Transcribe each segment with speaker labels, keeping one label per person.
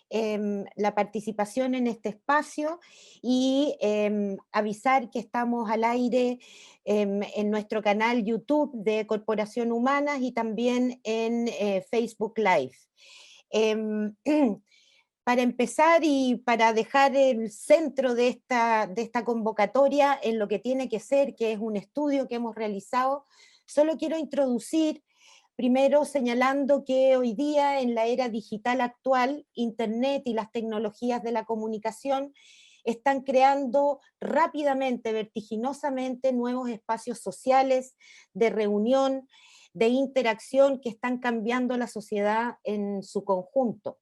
Speaker 1: la participación en este espacio y avisar que estamos al aire en nuestro canal YouTube de Corporación Humanas y también en Facebook Live. Em, para empezar y para dejar el centro de esta convocatoria en lo que tiene que ser, que es un estudio que hemos realizado, solo quiero introducir primero señalando que hoy día en la era digital actual, Internet y las tecnologías de la comunicación están creando rápidamente, vertiginosamente, nuevos espacios sociales de reunión, de interacción que están cambiando la sociedad en su conjunto.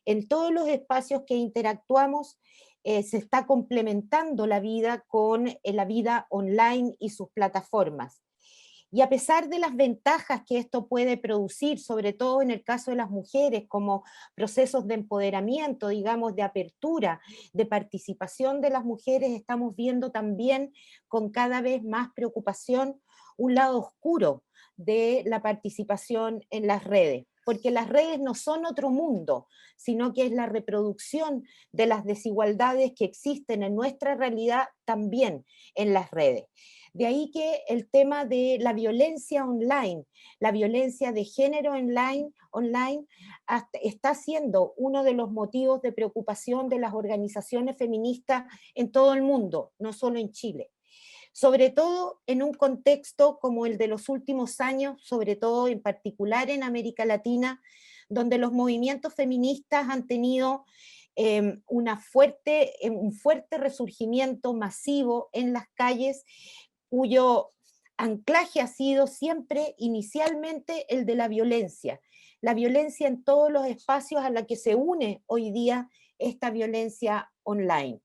Speaker 1: En todos los espacios que interactuamos se está complementando la vida con la vida online y sus plataformas. Y a pesar de las ventajas que esto puede producir, sobre todo en el caso de las mujeres, como procesos de empoderamiento, digamos, de apertura, de participación de las mujeres, estamos viendo también con cada vez más preocupación un lado oscuro de la participación en las redes, porque las redes no son otro mundo, sino que es la reproducción de las desigualdades que existen en nuestra realidad también en las redes. De ahí que el tema de la violencia online, la violencia de género online está siendo uno de los motivos de preocupación de las organizaciones feministas en todo el mundo, no solo en Chile. Sobre todo en un contexto como el de los últimos años, sobre todo en particular en América Latina, donde los movimientos feministas han tenido un fuerte resurgimiento masivo en las calles, cuyo anclaje ha sido siempre inicialmente el de la violencia en todos los espacios a la que se une hoy día esta violencia online.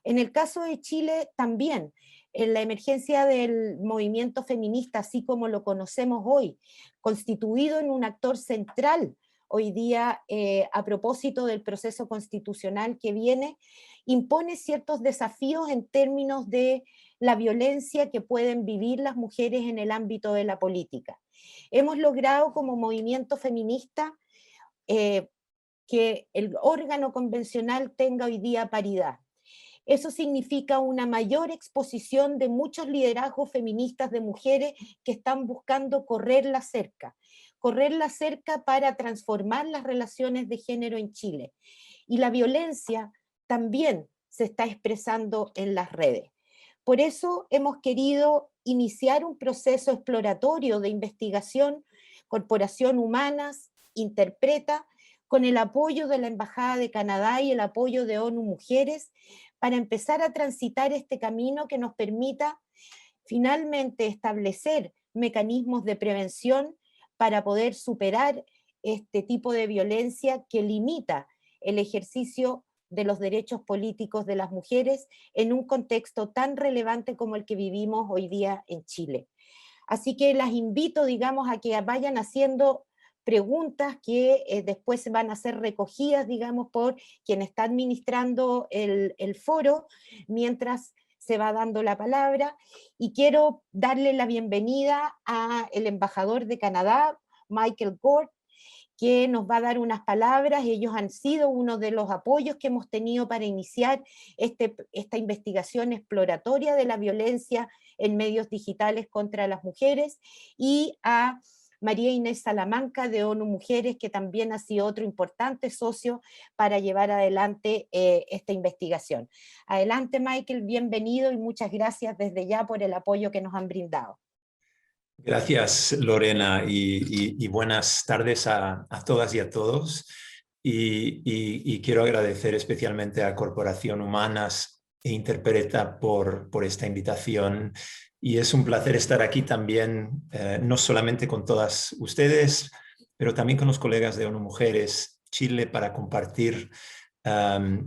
Speaker 1: En el caso de Chile también, en la emergencia del movimiento feminista, así como lo conocemos hoy, constituido en un actor central hoy día a propósito del proceso constitucional que viene, impone ciertos desafíos en términos de la violencia que pueden vivir las mujeres en el ámbito de la política. Hemos logrado como movimiento feminista que el órgano convencional tenga hoy día paridad. Eso significa una mayor exposición de muchos liderazgos feministas de mujeres que están buscando correr la cerca para transformar las relaciones de género en Chile. Y la violencia también se está expresando en las redes. Por eso hemos querido iniciar un proceso exploratorio de investigación, Corporación Humanas, Interpreta, con el apoyo de la Embajada de Canadá y el apoyo de ONU Mujeres, para empezar a transitar este camino que nos permita finalmente establecer mecanismos de prevención para poder superar este tipo de violencia que limita el ejercicio de los derechos políticos de las mujeres en un contexto tan relevante como el que vivimos hoy día en Chile. Así que las invito, digamos, a que vayan haciendo preguntas que después van a ser recogidas, digamos, por quien está administrando el foro, mientras se va dando la palabra. Y quiero darle la bienvenida al embajador de Canadá, Michael Gort, que nos va a dar unas palabras. Ellos han sido uno de los apoyos que hemos tenido para iniciar esta investigación exploratoria de la violencia en medios digitales contra las mujeres, y a María Inés Salamanca de ONU Mujeres, que también ha sido otro importante socio para llevar adelante esta investigación. Adelante, Michael, bienvenido y muchas gracias desde ya por el apoyo que nos han brindado.
Speaker 2: Gracias, Lorena, y buenas tardes a todas y a todos. Y quiero agradecer especialmente a Corporación Humanas e Interpreta por esta invitación. Y es un placer estar aquí también, no solamente con todas ustedes, pero también con los colegas de ONU Mujeres Chile para compartir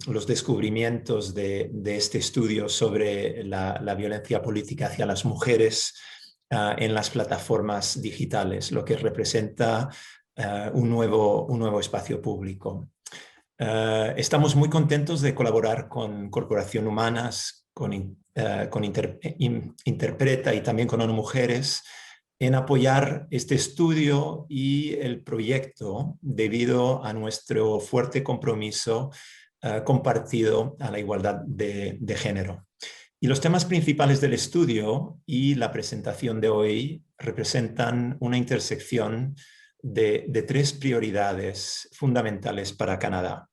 Speaker 2: los descubrimientos de este estudio sobre la violencia política hacia las mujeres en las plataformas digitales, lo que representa un nuevo espacio público. Estamos muy contentos de colaborar con Corporación Humanas, con Interpreta y también con ONU Mujeres en apoyar este estudio y el proyecto debido a nuestro fuerte compromiso compartido a la igualdad de género. Y los temas principales del estudio y la presentación de hoy representan una intersección de tres prioridades fundamentales para Canadá.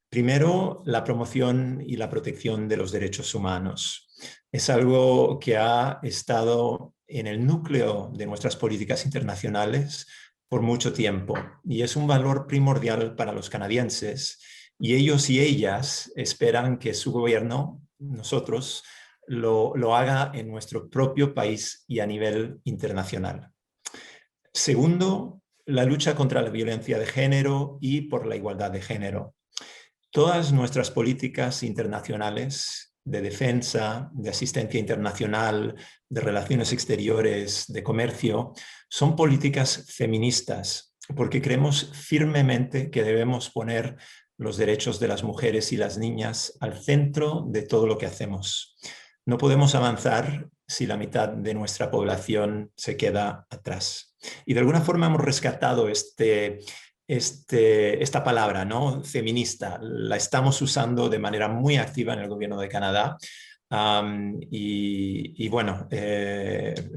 Speaker 2: Primero, la promoción y la protección de los derechos humanos. Es algo que ha estado en el núcleo de nuestras políticas internacionales por mucho tiempo y es un valor primordial para los canadienses, y ellos y ellas esperan que su gobierno, nosotros, lo haga en nuestro propio país y a nivel internacional. Segundo, la lucha contra la violencia de género y por la igualdad de género. Todas nuestras políticas internacionales de defensa, de asistencia internacional, de relaciones exteriores, de comercio, son políticas feministas, porque creemos firmemente que debemos poner los derechos de las mujeres y las niñas al centro de todo lo que hacemos. No podemos avanzar si la mitad de nuestra población se queda atrás. Y de alguna forma hemos rescatado esta palabra, ¿no? Feminista. La estamos usando de manera muy activa en el gobierno de Canadá. Y bueno,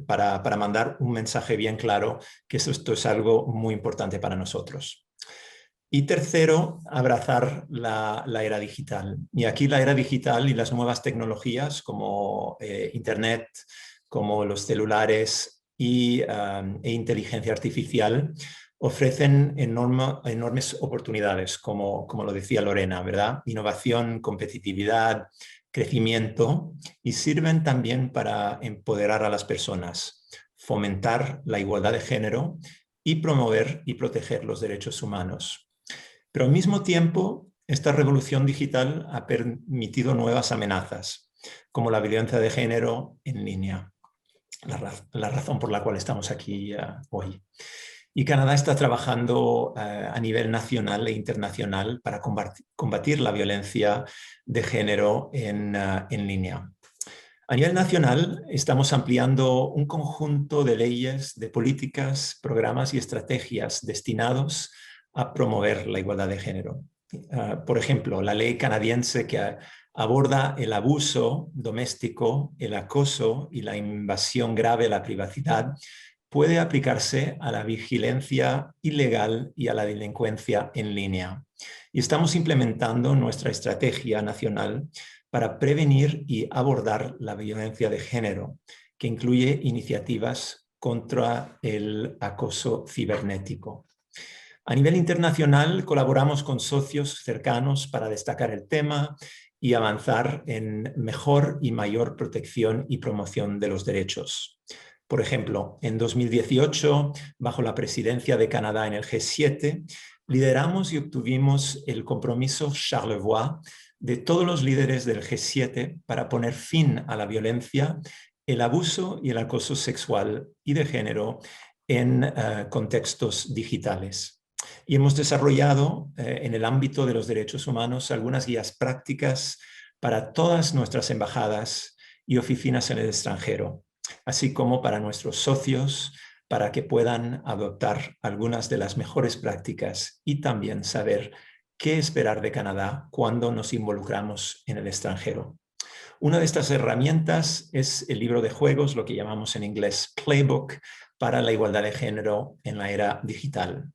Speaker 2: para mandar un mensaje bien claro que esto es algo muy importante para nosotros. Y tercero, abrazar la era digital. Y aquí la era digital y las nuevas tecnologías como Internet, como los celulares e inteligencia artificial ofrecen enormes oportunidades, como lo decía Lorena, ¿verdad? Innovación, competitividad, crecimiento, y sirven también para empoderar a las personas, fomentar la igualdad de género y promover y proteger los derechos humanos. Pero al mismo tiempo, esta revolución digital ha permitido nuevas amenazas, como la violencia de género en línea, la razón por la cual estamos aquí hoy. Y Canadá está trabajando a nivel nacional e internacional para combatir la violencia de género en línea. A nivel nacional, estamos ampliando un conjunto de leyes, de políticas, programas y estrategias destinados a promover la igualdad de género. Por ejemplo, la ley canadiense que aborda el abuso doméstico, el acoso y la invasión grave a la privacidad puede aplicarse a la vigilancia ilegal y a la delincuencia en línea. Y estamos implementando nuestra estrategia nacional para prevenir y abordar la violencia de género, que incluye iniciativas contra el acoso cibernético. A nivel internacional, colaboramos con socios cercanos para destacar el tema y avanzar en mejor y mayor protección y promoción de los derechos. Por ejemplo, en 2018, bajo la presidencia de Canadá en el G7, lideramos y obtuvimos el compromiso Charlevoix de todos los líderes del G7 para poner fin a la violencia, el abuso y el acoso sexual y de género en contextos digitales. Y hemos desarrollado en el ámbito de los derechos humanos algunas guías prácticas para todas nuestras embajadas y oficinas en el extranjero, así como para nuestros socios, para que puedan adoptar algunas de las mejores prácticas y también saber qué esperar de Canadá cuando nos involucramos en el extranjero. Una de estas herramientas es el libro de juegos, lo que llamamos en inglés Playbook, para la igualdad de género en la era digital.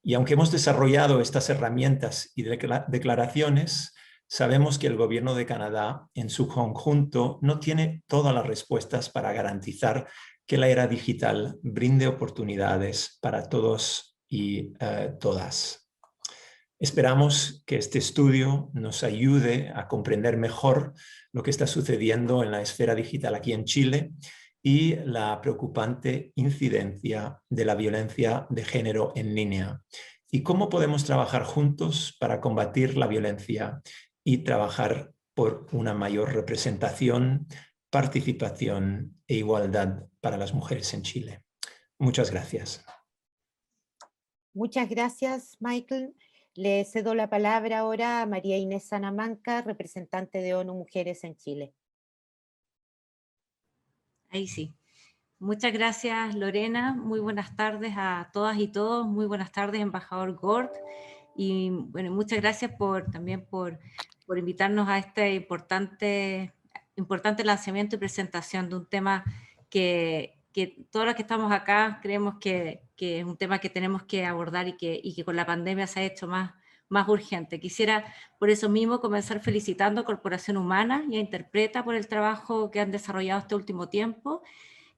Speaker 2: Y aunque hemos desarrollado estas herramientas y declaraciones, sabemos que el gobierno de Canadá en su conjunto no tiene todas las respuestas para garantizar que la era digital brinde oportunidades para todos y todas. Esperamos que este estudio nos ayude a comprender mejor lo que está sucediendo en la esfera digital aquí en Chile y la preocupante incidencia de la violencia de género en línea, y cómo podemos trabajar juntos para combatir la violencia y trabajar por una mayor representación, participación e igualdad para las mujeres en Chile. Muchas gracias.
Speaker 1: Muchas gracias, Michael. Le cedo la palabra ahora a María Inés Salamanca, representante de ONU Mujeres en Chile.
Speaker 3: Ahí sí. Muchas gracias, Lorena. Muy buenas tardes a todas y todos. Muy buenas tardes, embajador Gort. Y bueno, muchas gracias también por invitarnos a este importante lanzamiento y presentación de un tema que todos los que estamos acá creemos que es un tema que tenemos que abordar y que con la pandemia se ha hecho más urgente. Quisiera por eso mismo comenzar felicitando a Corporación Humana y a Interpreta por el trabajo que han desarrollado este último tiempo.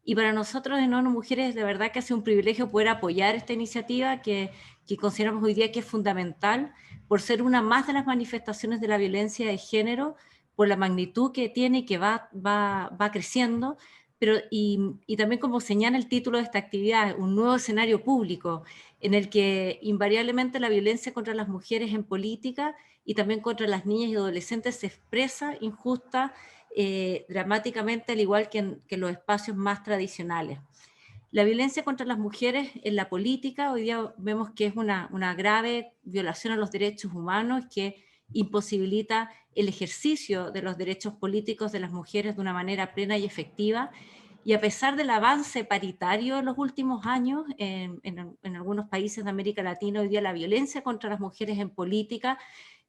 Speaker 3: Y para nosotros en ONU Mujeres de verdad que ha sido un privilegio poder apoyar esta iniciativa que consideramos hoy día que es fundamental por ser una más de las manifestaciones de la violencia de género, por la magnitud que tiene y que va creciendo, pero y también como señala el título de esta actividad, un nuevo escenario público en el que invariablemente la violencia contra las mujeres en política y también contra las niñas y adolescentes se expresa injusta, dramáticamente, al igual que en los espacios más tradicionales. La violencia contra las mujeres en la política, hoy día vemos que es una grave violación a los derechos humanos que imposibilita el ejercicio de los derechos políticos de las mujeres de una manera plena y efectiva. Y a pesar del avance paritario en los últimos años, en algunos países de América Latina, hoy día la violencia contra las mujeres en política,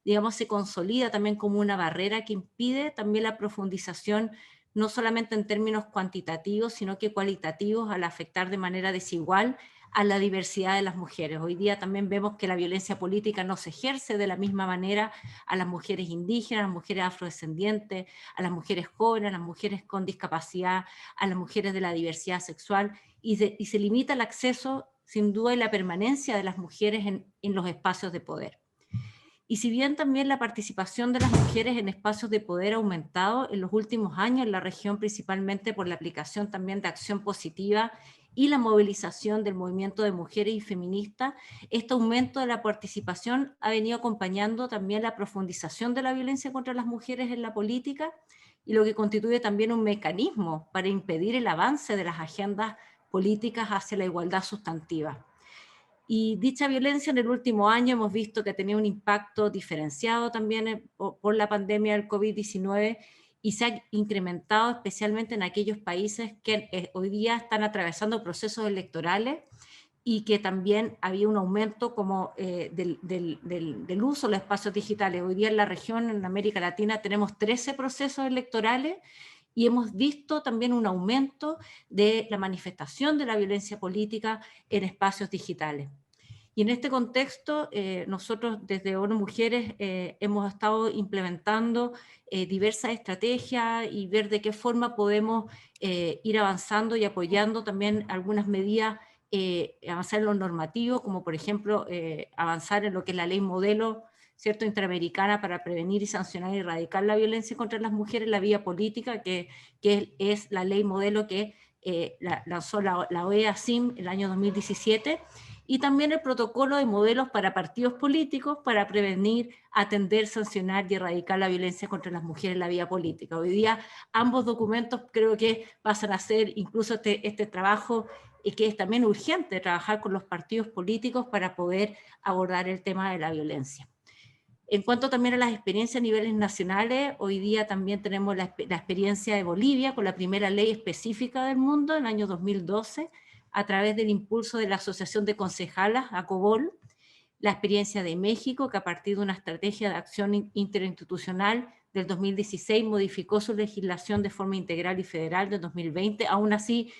Speaker 3: digamos, se consolida también como una barrera que impide también la profundización, no solamente en términos cuantitativos, sino que cualitativos, al afectar de manera desigual a la diversidad de las mujeres. Hoy día también vemos que la violencia política no se ejerce de la misma manera a las mujeres indígenas, a las mujeres afrodescendientes, a las mujeres jóvenes, a las mujeres con discapacidad, a las mujeres de la diversidad sexual, y se limita el acceso, sin duda, y la permanencia de las mujeres en los espacios de poder. Y si bien también la participación de las mujeres en espacios de poder ha aumentado en los últimos años en la región, principalmente por la aplicación también de acción positiva y la movilización del movimiento de mujeres y feministas, este aumento de la participación ha venido acompañando también la profundización de la violencia contra las mujeres en la política, y lo que constituye también un mecanismo para impedir el avance de las agendas políticas hacia la igualdad sustantiva. Y dicha violencia en el último año hemos visto que ha tenido un impacto diferenciado también por la pandemia del COVID-19, y se ha incrementado especialmente en aquellos países que hoy día están atravesando procesos electorales, y que también había un aumento como del uso de los espacios digitales. Hoy día en la región, en América Latina, tenemos 13 procesos electorales, y hemos visto también un aumento de la manifestación de la violencia política en espacios digitales. Y en este contexto, nosotros desde ONU Mujeres hemos estado implementando diversas estrategias y ver de qué forma podemos ir avanzando y apoyando también algunas medidas, avanzar en lo normativo, como por ejemplo avanzar en lo que es la ley modelo, ¿cierto?, interamericana para prevenir y sancionar y erradicar la violencia contra las mujeres en la vía política, que es la ley modelo que lanzó la OEA-CIM el año 2017, y también el protocolo de modelos para partidos políticos para prevenir, atender, sancionar y erradicar la violencia contra las mujeres en la vía política. Hoy día ambos documentos creo que pasan a ser incluso este trabajo, que es también urgente, trabajar con los partidos políticos para poder abordar el tema de la violencia. En cuanto también a las experiencias a niveles nacionales, hoy día también tenemos la experiencia de Bolivia con la primera ley específica del mundo en el año 2012, a través del impulso de la Asociación de Concejalas, ACOBOL, la experiencia de México, que a partir de una estrategia de acción interinstitucional del 2016 modificó su legislación de forma integral y federal del 2020. Aún así,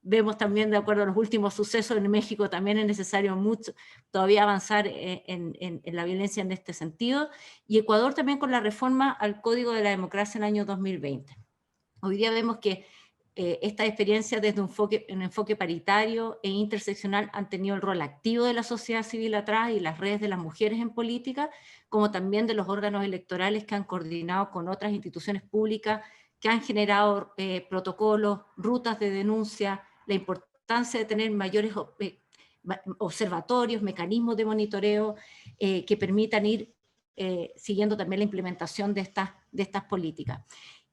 Speaker 3: vemos también, de acuerdo a los últimos sucesos en México, también es necesario mucho todavía avanzar en la violencia en este sentido. Y Ecuador también con la reforma al Código de la Democracia en el año 2020. Hoy día vemos que esta experiencia desde un enfoque paritario e interseccional han tenido el rol activo de la sociedad civil atrás y las redes de las mujeres en política, como también de los órganos electorales que han coordinado con otras instituciones públicas, que han generado protocolos, rutas de denuncia, la importancia de tener mayores observatorios, mecanismos de monitoreo que permitan ir siguiendo también la implementación de estas políticas.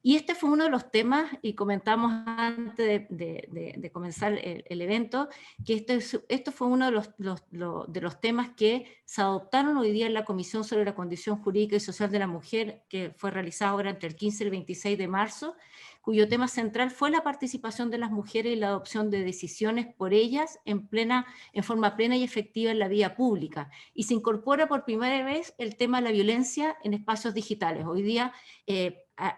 Speaker 3: Y este fue uno de los temas, y comentamos antes de comenzar el evento, que esto fue uno de los temas que se adoptaron hoy día en la Comisión sobre la Condición Jurídica y Social de la Mujer, que fue realizada ahora entre el 15 y el 26 de marzo, cuyo tema central fue la participación de las mujeres y la adopción de decisiones por ellas en forma plena y efectiva en la vida pública. Y se incorpora por primera vez el tema de la violencia en espacios digitales. Hoy día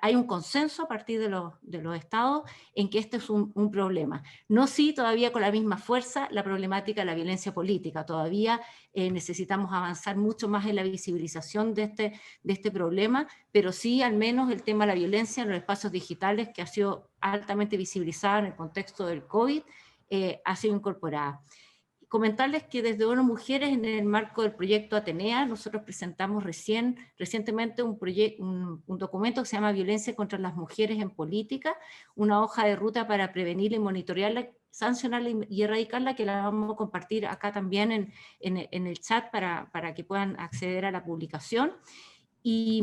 Speaker 3: hay un consenso a partir de los estados en que este es un problema. No sí todavía con la misma fuerza la problemática de la violencia política. Todavía necesitamos avanzar mucho más en la visibilización de este problema, pero sí al menos el tema de la violencia en los espacios digitales, que ha sido altamente visibilizada en el contexto del COVID, ha sido incorporada. Comentarles que desde ONU Mujeres, en el marco del proyecto Atenea, nosotros presentamos recientemente un documento que se llama Violencia contra las Mujeres en Política, una hoja de ruta para prevenirla y monitorearla, sancionarla y erradicarla, que la vamos a compartir acá también en el chat para que puedan acceder a la publicación. Y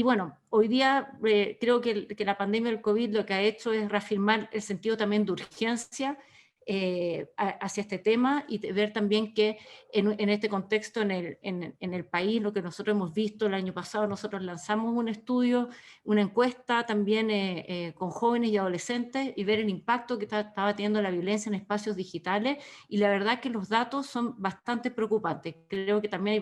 Speaker 3: bueno, hoy día creo que la pandemia del COVID lo que ha hecho es reafirmar el sentido también de urgencia hacia este tema, y ver también que en este contexto en el país, lo que nosotros hemos visto el año pasado, nosotros lanzamos un estudio, una encuesta también con jóvenes y adolescentes, y ver el impacto que estaba teniendo la violencia en espacios digitales, y la verdad que los datos son bastante preocupantes. Creo que también hay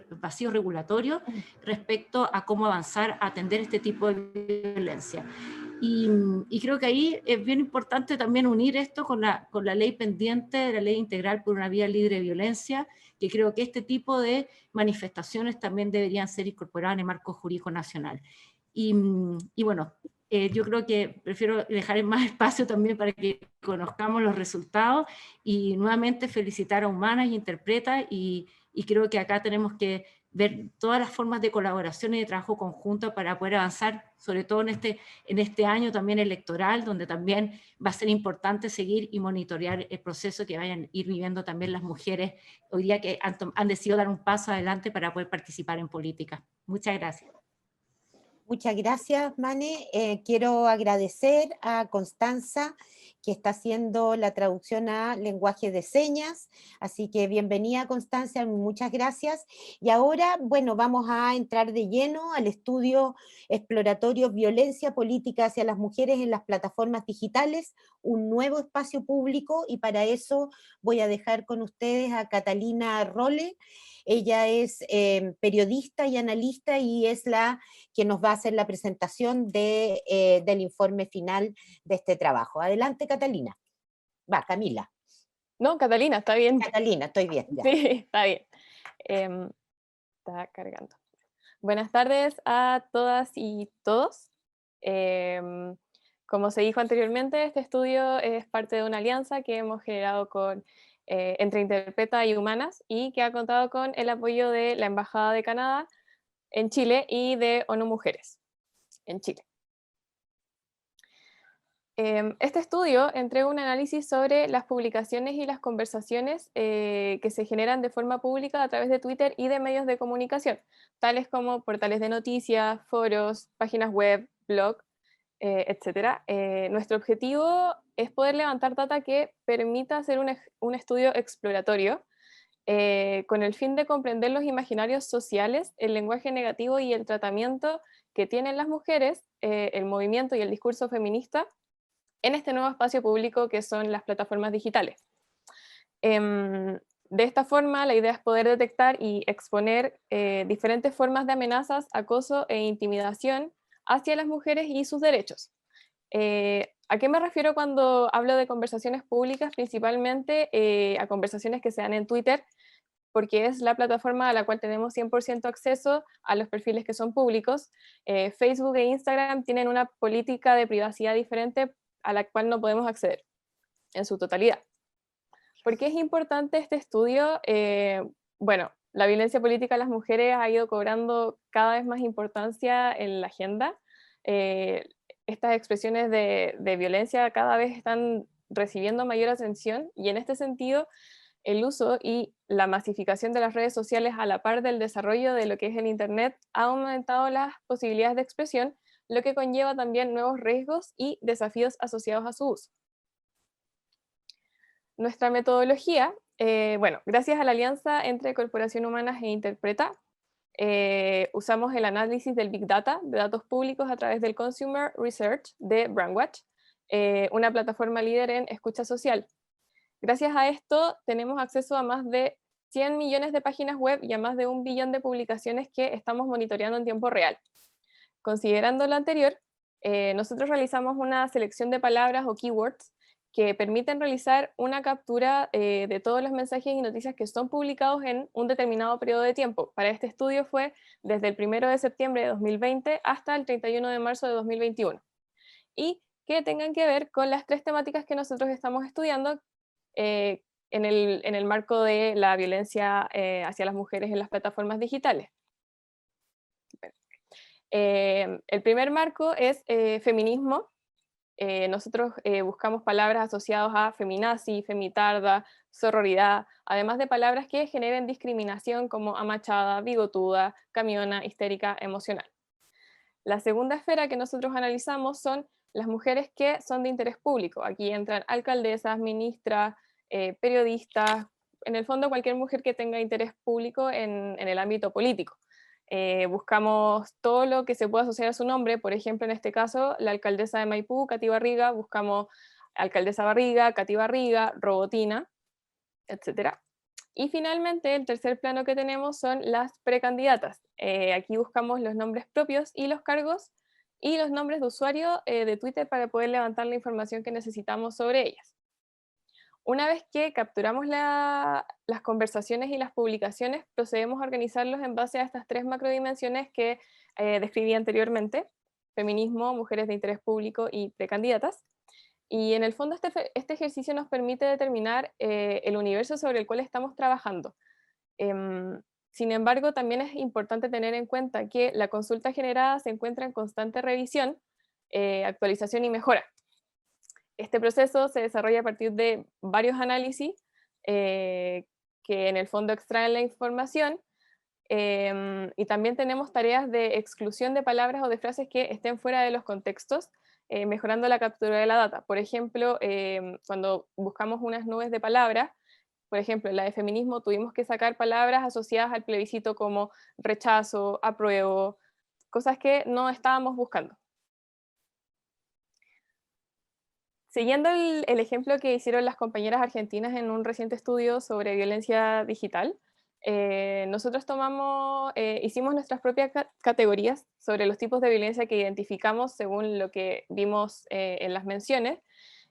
Speaker 3: vacíos regulatorios respecto a cómo avanzar a atender este tipo de violencia. Y creo que ahí es bien importante también unir esto con la ley pendiente de la Ley Integral por una Vida Libre de Violencia, que creo que este tipo de manifestaciones también deberían ser incorporadas en el marco jurídico nacional. Y bueno, yo creo que prefiero dejar más espacio también para que conozcamos los resultados, y nuevamente felicitar a Humanas y Interpreta, y creo que acá tenemos que ver todas las formas de colaboración y de trabajo conjunto para poder avanzar, sobre todo en este año también electoral, donde también va a ser importante seguir y monitorear el proceso que vayan a ir viviendo también las mujeres hoy día, que han decidido dar un paso adelante para poder participar en política. Muchas gracias.
Speaker 1: Muchas gracias, Mane. Quiero agradecer a Constanza, que está haciendo la traducción a lenguaje de señas, así que bienvenida, Constanza, muchas gracias. Y ahora, bueno, vamos a entrar de lleno al estudio exploratorio Violencia Política hacia las Mujeres en las Plataformas Digitales, un nuevo espacio público, y para eso voy a dejar con ustedes a Catalina Rolle. Ella es periodista y analista, y es la que nos va a hacer la presentación del informe final de este trabajo. Adelante, Catalina. Camila.
Speaker 4: No, Catalina, está bien.
Speaker 1: Catalina, estoy bien. Ya.
Speaker 4: Sí, está bien. Está cargando. Buenas tardes a todas y todos. Como se dijo anteriormente, este estudio es parte de una alianza que hemos generado entre Interpreta y Humanas, y que ha contado con el apoyo de la Embajada de Canadá en Chile y de ONU Mujeres en Chile. Este estudio entrega un análisis sobre las publicaciones y las conversaciones que se generan de forma pública a través de Twitter y de medios de comunicación, tales como portales de noticias, foros, páginas web, blog, etc. Nuestro objetivo es poder levantar data que permita hacer un estudio exploratorio con el fin de comprender los imaginarios sociales, el lenguaje negativo y el tratamiento que tienen las mujeres, el movimiento y el discurso feminista en este nuevo espacio público que son las plataformas digitales. De esta forma, la idea es poder detectar y exponer diferentes formas de amenazas, acoso e intimidación hacia las mujeres y sus derechos. ¿A qué me refiero cuando hablo de conversaciones públicas? Principalmente a conversaciones que se dan en Twitter, porque es la plataforma a la cual tenemos 100% acceso a los perfiles que son públicos. Facebook e Instagram tienen una política de privacidad diferente a la cual no podemos acceder en su totalidad. ¿Por qué es importante este estudio? Bueno, la violencia política a las mujeres ha ido cobrando cada vez más importancia en la agenda. Estas expresiones de violencia cada vez están recibiendo mayor atención, y en este sentido el uso y la masificación de las redes sociales a la par del desarrollo de lo que es el Internet ha aumentado las posibilidades de expresión, lo que conlleva también nuevos riesgos y desafíos asociados a su uso. Nuestra metodología, bueno, gracias a la alianza entre Corporación Humanas e Interpreta, usamos el análisis del Big Data, de datos públicos a través del Consumer Research de Brandwatch, una plataforma líder en escucha social. Gracias a esto tenemos acceso a más de 100 millones de páginas web y a más de 1 billón de publicaciones que estamos monitoreando en tiempo real. Considerando lo anterior, nosotros realizamos una selección de palabras o keywords que permiten realizar una captura de todos los mensajes y noticias que son publicados en un determinado periodo de tiempo. Para este estudio fue desde el 1 de septiembre de 2020 hasta el 31 de marzo de 2021. Y que tengan que ver con las 3 temáticas que nosotros estamos estudiando en el marco de la violencia hacia las mujeres en las plataformas digitales. El primer marco es feminismo. Nosotros buscamos palabras asociadas a feminazi, femitarda, sororidad, además de palabras que generen discriminación como amachada, bigotuda, camiona, histérica, emocional. La segunda esfera que nosotros analizamos son las mujeres que son de interés público. Aquí entran alcaldesas, ministras, periodistas, en el fondo cualquier mujer que tenga interés público en el ámbito político. Buscamos todo lo que se pueda asociar a su nombre, por ejemplo, en este caso, la alcaldesa de Maipú, Katy Barriga, buscamos alcaldesa Barriga, Katy Barriga, Robotina, etc. Y finalmente, el tercer plano que tenemos son las precandidatas. Aquí buscamos los nombres propios y los cargos y los nombres de usuario de Twitter para poder levantar la información que necesitamos sobre ellas. Una vez que capturamos las conversaciones y las publicaciones, procedemos a organizarlos en base a estas 3 macrodimensiones que describí anteriormente: feminismo, mujeres de interés público y precandidatas. Y en el fondo este ejercicio nos permite determinar el universo sobre el cual estamos trabajando. Sin embargo, también es importante tener en cuenta que la consulta generada se encuentra en constante revisión, actualización y mejora. Este proceso se desarrolla a partir de varios análisis que en el fondo extraen la información, y también tenemos tareas de exclusión de palabras o de frases que estén fuera de los contextos, mejorando la captura de la data. Por ejemplo, cuando buscamos unas nubes de palabras, por ejemplo, en la de feminismo tuvimos que sacar palabras asociadas al plebiscito como rechazo, apruebo, cosas que no estábamos buscando. Siguiendo el ejemplo que hicieron las compañeras argentinas en un reciente estudio sobre violencia digital, nosotros hicimos nuestras propias categorías sobre los tipos de violencia que identificamos según lo que vimos en las menciones,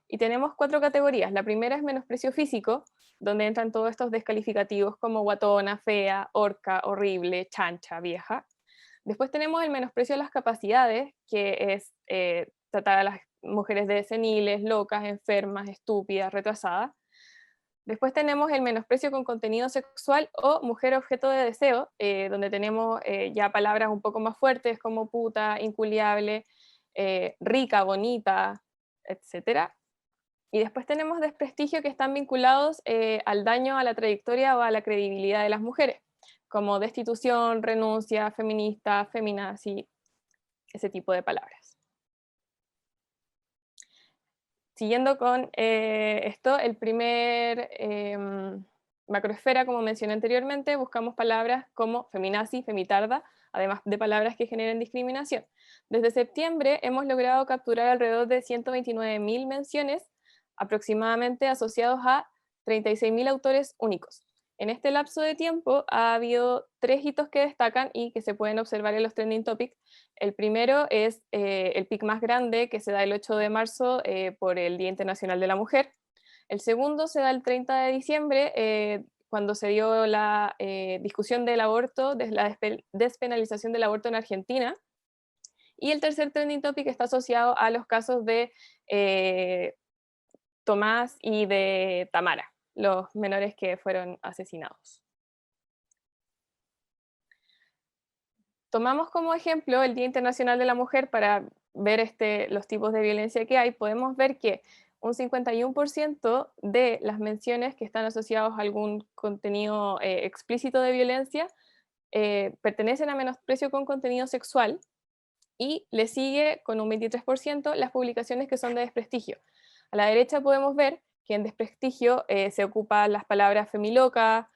Speaker 4: y tenemos 4 categorías. La primera es menosprecio físico, donde entran todos estos descalificativos como guatona, fea, orca, horrible, chancha, vieja. Después tenemos el menosprecio a las capacidades, que es tratar a las mujeres de seniles, locas, enfermas, estúpidas, retrasadas. Después tenemos el menosprecio con contenido sexual o mujer objeto de deseo, donde tenemos ya palabras un poco más fuertes como puta, inculiable, rica, bonita, etc. Y después tenemos desprestigio, que están vinculados al daño a la trayectoria o a la credibilidad de las mujeres, como destitución, renuncia, feminista, feminazi, ese tipo de palabras. Siguiendo con esto, el primer macroesfera, como mencioné anteriormente, buscamos palabras como feminazi, femitarda, además de palabras que generen discriminación. Desde septiembre hemos logrado capturar alrededor de 129.000 menciones, aproximadamente asociados a 36.000 autores únicos. En este lapso de tiempo ha habido 3 hitos que destacan y que se pueden observar en los trending topics. El primero es el pic más grande, que se da el 8 de marzo por el Día Internacional de la Mujer. El segundo se da el 30 de diciembre, cuando se dio la discusión del aborto, de la despenalización del aborto en Argentina. Y el tercer trending topic está asociado a los casos de Tomás y de Tamara, los menores que fueron asesinados. Tomamos como ejemplo el Día Internacional de la Mujer para ver los tipos de violencia que hay. Podemos ver que un 51% de las menciones que están asociadas a algún contenido explícito de violencia pertenecen a menosprecio con contenido sexual, y le sigue con un 23% las publicaciones que son de desprestigio. A la derecha podemos ver que en desprestigio se ocupan las palabras femiloca,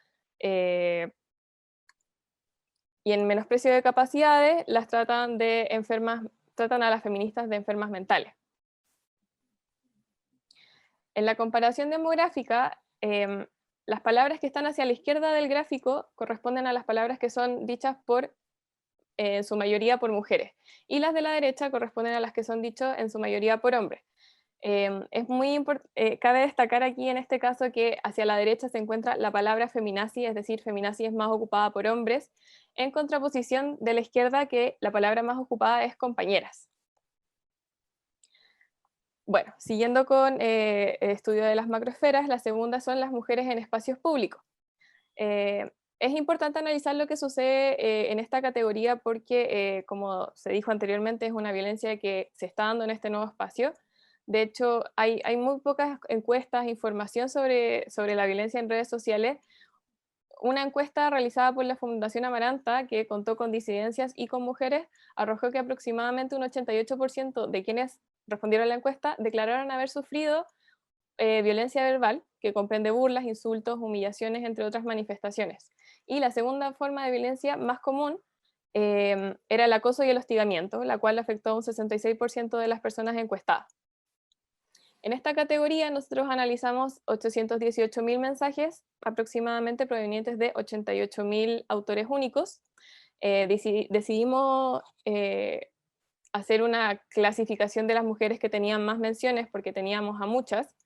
Speaker 4: Y en menosprecio de capacidades las tratan a las feministas de enfermas mentales. En la comparación demográfica, las palabras que están hacia la izquierda del gráfico corresponden a las palabras que son dichas en su mayoría por mujeres, y las de la derecha corresponden a las que son dichas en su mayoría por hombres. Cabe destacar aquí en este caso que hacia la derecha se encuentra la palabra feminazi, es decir, feminazi es más ocupada por hombres, en contraposición de la izquierda, que la palabra más ocupada es compañeras. Bueno, siguiendo con el estudio de las macroesferas, la segunda son las mujeres en espacios públicos. Es importante analizar lo que sucede en esta categoría porque, como se dijo anteriormente, es una violencia que se está dando en este nuevo espacio. De hecho, hay muy pocas encuestas, información sobre la violencia en redes sociales. Una encuesta realizada por la Fundación Amaranta, que contó con disidencias y con mujeres, arrojó que aproximadamente un 88% de quienes respondieron a la encuesta declararon haber sufrido violencia verbal, que comprende burlas, insultos, humillaciones, entre otras manifestaciones. Y la segunda forma de violencia más común era el acoso y el hostigamiento, la cual afectó a un 66% de las personas encuestadas. En esta categoría nosotros analizamos 818.000 mensajes, aproximadamente provenientes de 88.000 autores únicos. Decidimos hacer una clasificación de las mujeres que tenían más menciones, porque teníamos a muchas.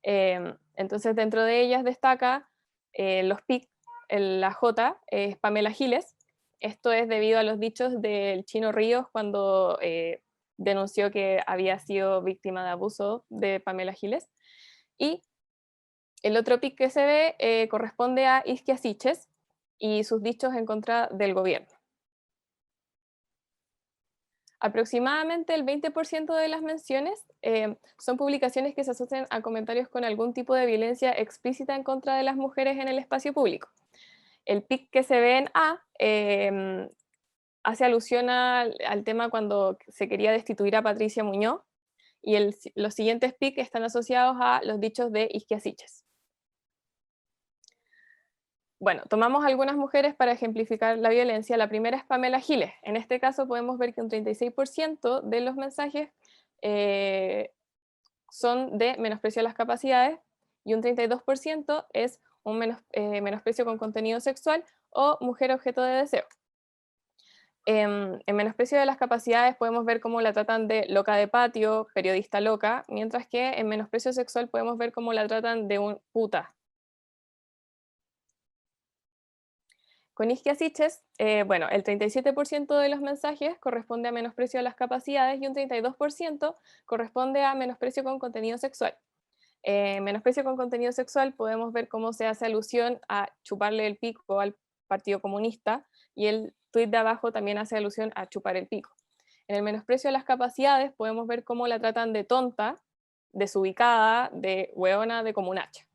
Speaker 4: Entonces dentro de ellas destaca los PIC, la J es Pamela Giles. Esto es debido a los dichos del Chino Ríos cuando denunció que había sido víctima de abuso de Pamela Giles. Y el otro PIC que se ve corresponde a Isquia Siches y sus dichos en contra del gobierno. Aproximadamente el 20% de las menciones son publicaciones que se asocian a comentarios con algún tipo de violencia explícita en contra de las mujeres en el espacio público. El PIC que se ve en A hace alusión al tema cuando se quería destituir a Patricia Muñoz, y los siguientes PIC están asociados a los dichos de Isquia Siches. Bueno, tomamos algunas mujeres para ejemplificar la violencia. La primera es Pamela Giles. En este caso podemos ver que un 36% de los mensajes son de menosprecio a las capacidades y un 32% es un menosprecio con contenido sexual o mujer objeto de deseo. En menosprecio de las capacidades podemos ver cómo la tratan de loca de patio, periodista loca, mientras que en menosprecio sexual podemos ver cómo la tratan de un puta. Con Isquia Siches, bueno, el 37% de los mensajes corresponde a menosprecio a las capacidades y un 32% corresponde a menosprecio con contenido sexual. Menosprecio con contenido sexual podemos ver cómo se hace alusión a chuparle el pico al Partido Comunista, y el tuit de abajo también hace alusión a chupar el pico. En el menosprecio a las capacidades podemos ver cómo la tratan de tonta, desubicada, de hueona, de comunacha.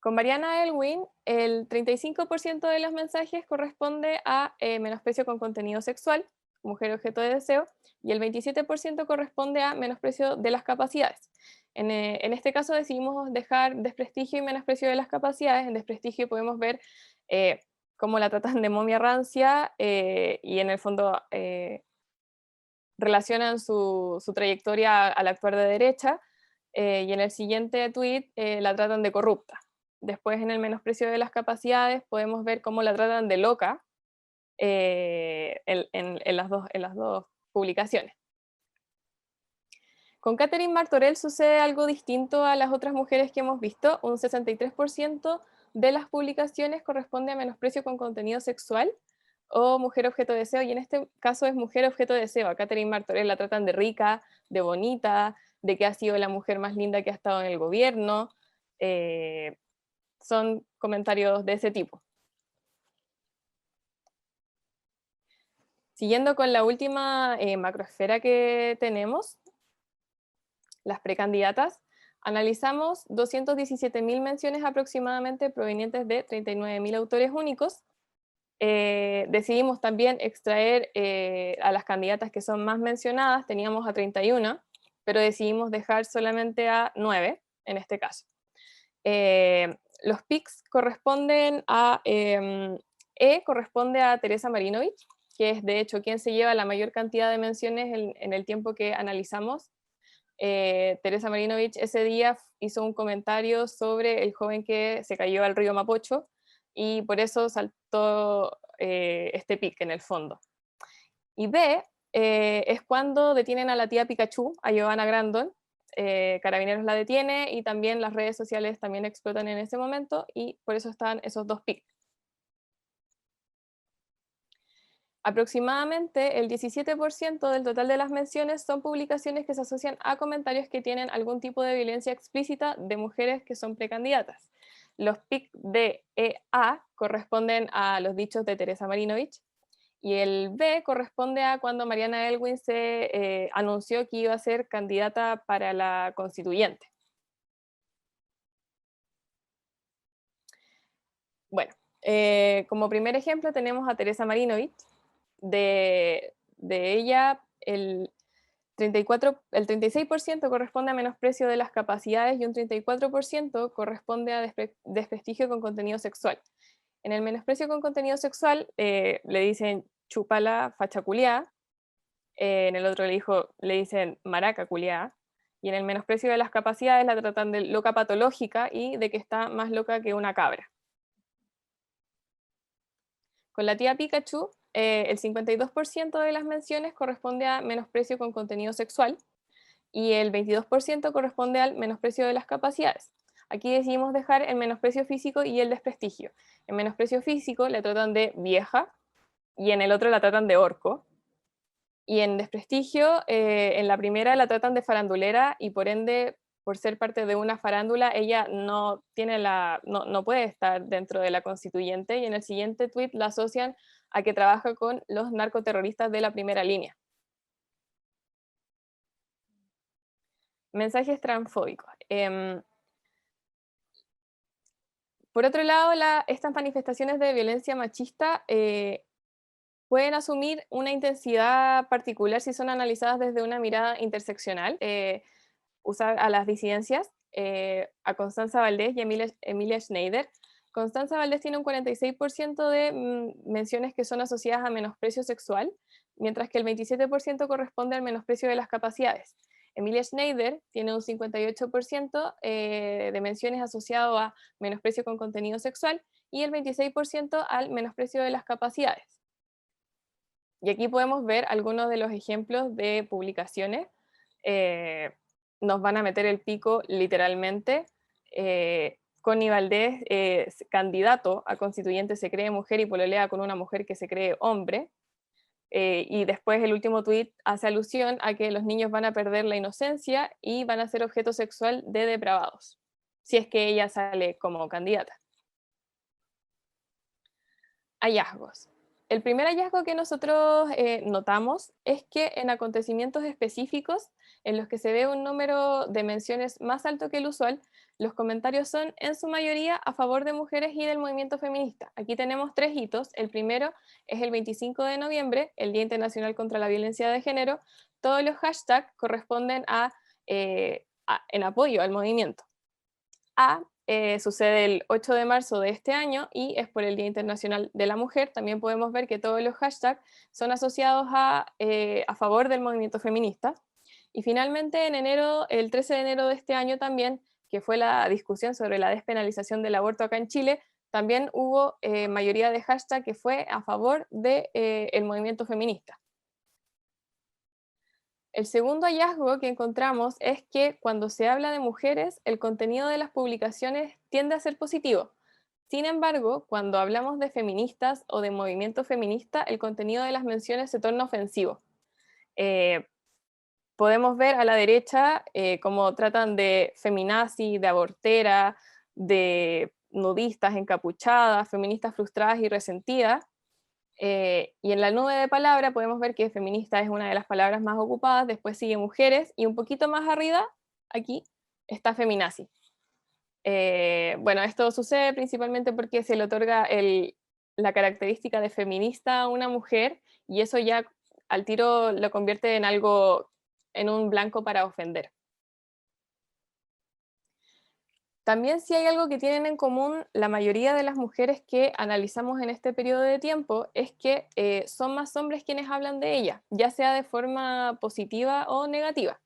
Speaker 4: Con Mariana Elwin, el 35% de los mensajes corresponde a menosprecio con contenido sexual, mujer objeto de deseo, y el 27% corresponde a menosprecio de las capacidades. En este caso decidimos dejar desprestigio y menosprecio de las capacidades. En desprestigio podemos ver cómo la tratan de momia rancia y en el fondo relacionan su trayectoria al actuar de derecha, y en el siguiente tweet la tratan de corrupta. Después, en el menosprecio de las capacidades, podemos ver cómo la tratan de loca en las dos publicaciones. Con Catherine Martorell sucede algo distinto a las otras mujeres que hemos visto. Un 63% de las publicaciones corresponde a menosprecio con contenido sexual o mujer objeto de deseo, y en este caso es mujer objeto de deseo. A Catherine Martorell la tratan de rica, de bonita, de que ha sido la mujer más linda que ha estado en el gobierno. Son comentarios de ese tipo. Siguiendo con la última macroesfera que tenemos, las precandidatas, analizamos 217.000 menciones aproximadamente provenientes de 39.000 autores únicos. Decidimos también extraer a las candidatas que son más mencionadas. Teníamos a 31, pero decidimos dejar solamente a 9 en este caso. Los pics corresponden a, corresponde a Teresa Marinovich, que es de hecho quien se lleva la mayor cantidad de menciones en el tiempo que analizamos. Teresa Marinovich ese día hizo un comentario sobre el joven que se cayó al río Mapocho, y por eso saltó este pic en el fondo. Y B es cuando detienen a la tía Pikachu, a Giovanna Grandon. Carabineros la detiene y también las redes sociales también explotan en ese momento, y por eso están esos dos pics. Aproximadamente el 17% del total de las menciones son publicaciones que se asocian a comentarios que tienen algún tipo de violencia explícita de mujeres que son precandidatas. Los pics de A corresponden a los dichos de Teresa Marinovich, y el B corresponde a cuando Mariana Elwin se anunció que iba a ser candidata para la constituyente. Bueno, como primer ejemplo tenemos a Teresa Marinovich. De ella, el 36% corresponde a menosprecio de las capacidades y un 34% corresponde a desprestigio con contenido sexual. En el menosprecio con contenido sexual le dicen chupala fachaculiá, en el otro le dicen maraca culiá, y en el menosprecio de las capacidades la tratan de loca patológica y de que está más loca que una cabra. Con la tía Pikachu, el 52% de las menciones corresponde a menosprecio con contenido sexual, y el 22% corresponde al menosprecio de las capacidades. Aquí decidimos dejar el menosprecio físico y el desprestigio. En menosprecio físico la tratan de vieja, y en el otro la tratan de orco. Y en desprestigio, en la primera la tratan de farandulera, y por ende, por ser parte de una farándula, ella no puede estar dentro de la constituyente, y en el siguiente tweet la asocian a que trabaja con los narcoterroristas de la primera línea. Mensajes transfóbicos. Por otro lado, estas manifestaciones de violencia machista pueden asumir una intensidad particular si son analizadas desde una mirada interseccional. Usar a las disidencias, a Constanza Valdés y Emilia Schneider. Constanza Valdés tiene un 46% de menciones que son asociadas a menosprecio sexual, mientras que el 27% corresponde al menosprecio de las capacidades. Emilia Schneider tiene un 58% de menciones asociado a menosprecio con contenido sexual, y el 26% al menosprecio de las capacidades. Y aquí podemos ver algunos de los ejemplos de publicaciones. Nos van a meter el pico literalmente. Connie Valdés, candidato a constituyente, se cree mujer y pololea con una mujer que se cree hombre. Y después el último tuit hace alusión a que los niños van a perder la inocencia y van a ser objeto sexual de depravados, si es que ella sale como candidata. Hallazgos. El primer hallazgo que nosotros notamos es que en acontecimientos específicos en los que se ve un número de menciones más alto que el usual, los comentarios son en su mayoría a favor de mujeres y del movimiento feminista. Aquí tenemos 3 hitos. El primero es el 25 de noviembre, el Día Internacional contra la Violencia de Género. Todos los hashtags corresponden en apoyo al movimiento. Sucede el 8 de marzo de este año y es por el Día Internacional de la Mujer. También podemos ver que todos los hashtags son asociados a favor del movimiento feminista. Y finalmente en enero, el 13 de enero de este año también, que fue la discusión sobre la despenalización del aborto acá en Chile, también hubo mayoría de hashtag que fue a favor del movimiento feminista. El segundo hallazgo que encontramos es que cuando se habla de mujeres, el contenido de las publicaciones tiende a ser positivo. Sin embargo, cuando hablamos de feministas o de movimiento feminista, el contenido de las menciones se torna ofensivo. Podemos ver a la derecha cómo tratan de feminazi, de abortera, de nudistas encapuchadas, feministas frustradas y resentidas. Y en la nube de palabra podemos ver que feminista es una de las palabras más ocupadas, después sigue mujeres, y un poquito más arriba, aquí, está feminazi. Bueno, esto sucede principalmente porque se le otorga la característica de feminista a una mujer, y eso ya al tiro lo convierte en un blanco para ofender. También si hay algo que tienen en común la mayoría de las mujeres que analizamos en este periodo de tiempo es que son más hombres quienes hablan de ella, ya sea de forma positiva o negativa.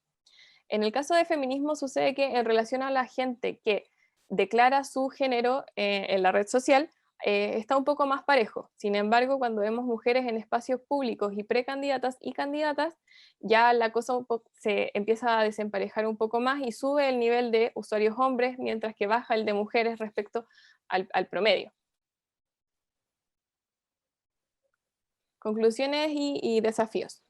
Speaker 4: En el caso de feminismo sucede que en relación a la gente que declara su género en la red social, está un poco más parejo. Sin embargo, cuando vemos mujeres en espacios públicos y precandidatas y candidatas, ya la cosa se empieza a desemparejar un poco más y sube el nivel de usuarios hombres, mientras que baja el de mujeres respecto al promedio. Conclusiones y desafíos.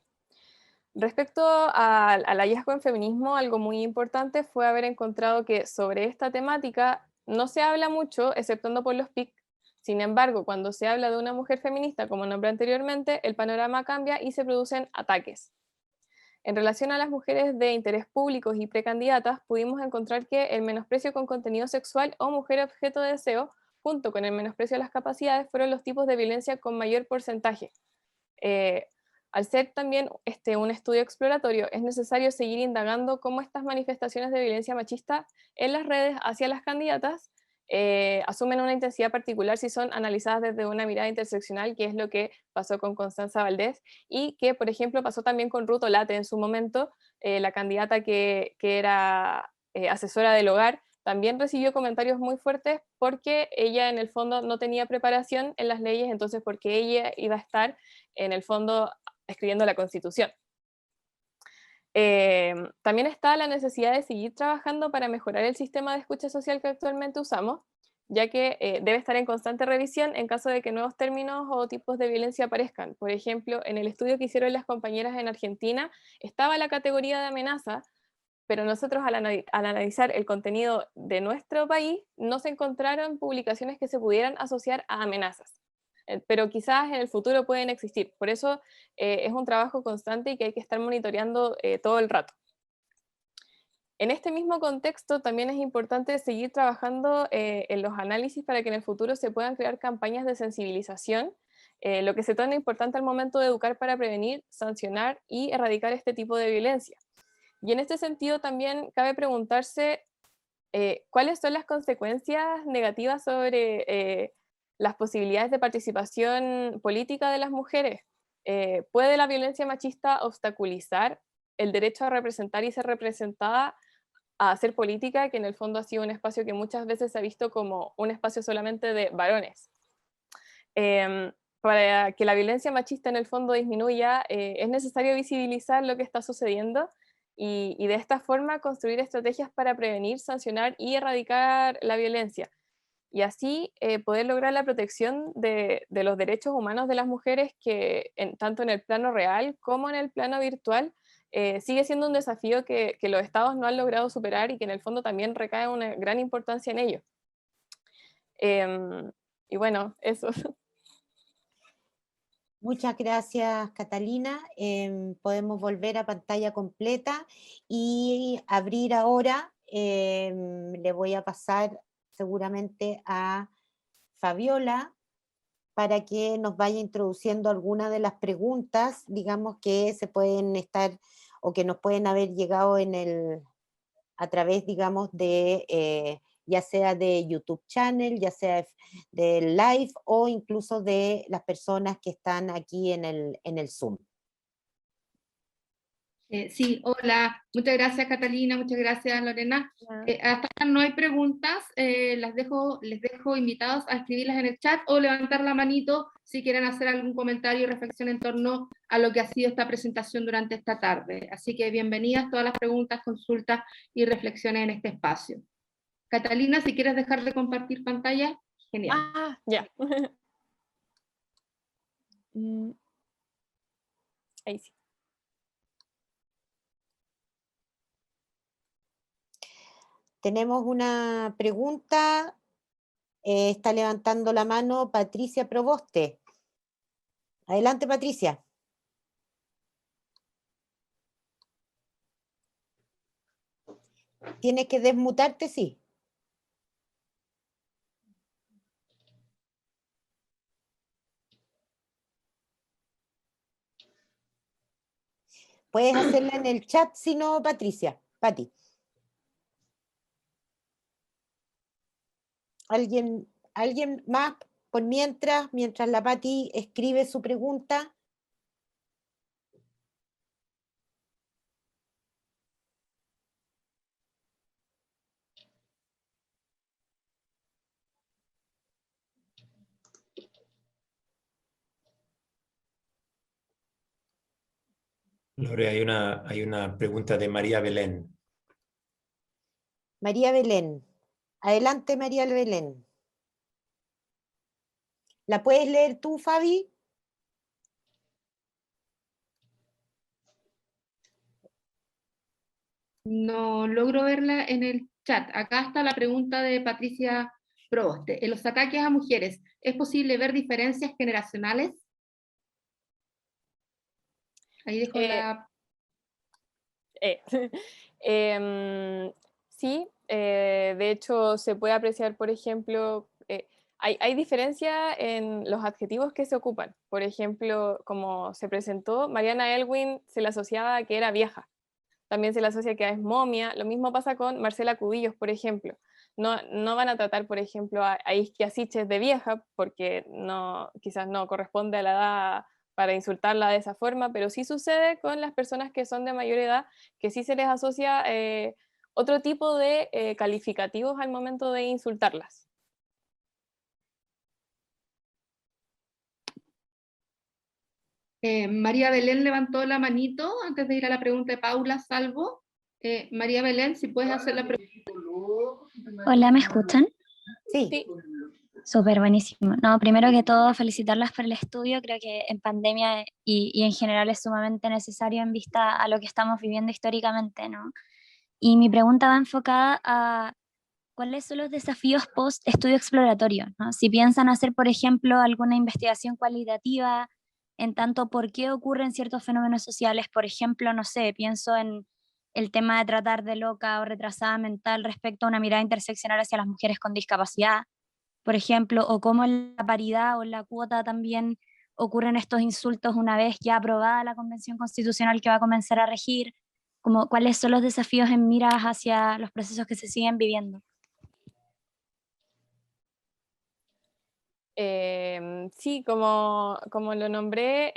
Speaker 4: Respecto al hallazgo en feminismo, algo muy importante fue haber encontrado que sobre esta temática no se habla mucho, exceptuando por los PIC. Sin embargo, cuando se habla de una mujer feminista, como nombré anteriormente, el panorama cambia y se producen ataques. En relación a las mujeres de interés públicos y precandidatas, pudimos encontrar que el menosprecio con contenido sexual o mujer objeto de deseo, junto con el menosprecio a las capacidades, fueron los tipos de violencia con mayor porcentaje. Al ser también un estudio exploratorio, es necesario seguir indagando cómo estas manifestaciones de violencia machista en las redes hacia las candidatas asumen una intensidad particular si son analizadas desde una mirada interseccional, que es lo que pasó con Constanza Valdés, y que, por ejemplo, pasó también con Ruth Olate en su momento, la candidata que era asesora del hogar, también recibió comentarios muy fuertes porque ella en el fondo no tenía preparación en las leyes, entonces porque ella iba a estar en el fondo escribiendo la Constitución. También está la necesidad de seguir trabajando para mejorar el sistema de escucha social que actualmente usamos, ya que debe estar en constante revisión en caso de que nuevos términos o tipos de violencia aparezcan. Por ejemplo, en el estudio que hicieron las compañeras en Argentina, estaba la categoría de amenaza, pero nosotros al analizar el contenido de nuestro país, no se encontraron publicaciones que se pudieran asociar a amenazas. Pero quizás en el futuro pueden existir. Por eso es un trabajo constante y que hay que estar monitoreando todo el rato. En este mismo contexto también es importante seguir trabajando en los análisis para que en el futuro se puedan crear campañas de sensibilización, lo que se torna importante al momento de educar para prevenir, sancionar y erradicar este tipo de violencia. Y en este sentido también cabe preguntarse cuáles son las consecuencias negativas sobre las posibilidades de participación política de las mujeres. ¿Puede la violencia machista obstaculizar el derecho a representar y ser representada, a hacer política, que en el fondo ha sido un espacio que muchas veces se ha visto como un espacio solamente de varones? Para que la violencia machista en el fondo disminuya, es necesario visibilizar lo que está sucediendo y de esta forma construir estrategias para prevenir, sancionar y erradicar la violencia. Y así poder lograr la protección de los derechos humanos de las mujeres que tanto en el plano real como en el plano virtual sigue siendo un desafío que los estados no han logrado superar y que en el fondo también recae una gran importancia en ello. Y bueno, eso.
Speaker 1: Muchas gracias, Catalina. Podemos volver a pantalla completa y abrir ahora. Le voy a pasar seguramente a Fabiola para que nos vaya introduciendo algunas de las preguntas, digamos, que se pueden estar o que nos pueden haber llegado a través, digamos, de ya sea de YouTube Channel, ya sea del live o incluso de las personas que están aquí en el Zoom.
Speaker 5: Sí, hola, muchas gracias Catalina, muchas gracias Lorena. Hasta ahora no hay preguntas, les dejo invitados a escribirlas en el chat o levantar la manito si quieren hacer algún comentario y reflexión en torno a lo que ha sido esta presentación durante esta tarde. Así que bienvenidas todas las preguntas, consultas y reflexiones en este espacio. Catalina, si quieres dejar de compartir pantalla, genial.
Speaker 4: Ya. Ahí sí.
Speaker 1: Tenemos una pregunta, está levantando la mano Patricia Proboste. Adelante, Patricia. Tienes que desmutarte, sí. Puedes hacerla en el chat, si no, Patricia. Pati. ¿Alguien más? Por mientras la Pati escribe su pregunta.
Speaker 2: Lore, hay una pregunta de María Belén.
Speaker 1: María Belén. Adelante, María Belén. ¿La puedes leer tú, Fabi?
Speaker 5: No logro verla en el chat. Acá está la pregunta de Patricia Proboste. En los ataques a mujeres, ¿es posible ver diferencias generacionales? Ahí dejo la...
Speaker 4: Sí, de hecho se puede apreciar, por ejemplo, hay diferencia en los adjetivos que se ocupan. Por ejemplo, como se presentó, Mariana Elwin se le asociaba a que era vieja. También se le asocia que es momia. Lo mismo pasa con Marcela Cubillos, por ejemplo. No van a tratar, por ejemplo, a Isquia Siches de vieja, porque quizás no corresponde a la edad para insultarla de esa forma, pero sí sucede con las personas que son de mayor edad, que sí se les asocia otro tipo de calificativos al momento de insultarlas.
Speaker 5: María Belén levantó la manito antes de ir a la pregunta de Paula Salvo. María Belén, si puedes hacer la pregunta.
Speaker 6: Hola, ¿me escuchan?
Speaker 1: Sí.
Speaker 4: Sí.
Speaker 6: Súper buenísimo. No, primero que todo, felicitarlas por el estudio. Creo que en pandemia y en general es sumamente necesario en vista a lo que estamos viviendo históricamente, ¿no? Y mi pregunta va enfocada a cuáles son los desafíos post estudio exploratorio, ¿no? Si piensan hacer, por ejemplo, alguna investigación cualitativa en tanto por qué ocurren ciertos fenómenos sociales, por ejemplo, no sé, pienso en el tema de tratar de loca o retrasada mental respecto a una mirada interseccional hacia las mujeres con discapacidad, por ejemplo, o cómo en la paridad o en la cuota también ocurren estos insultos una vez ya aprobada la Convención Constitucional que va a comenzar a regir, como cuáles son los desafíos en miras hacia los procesos que se siguen viviendo.
Speaker 4: Sí, como lo nombré,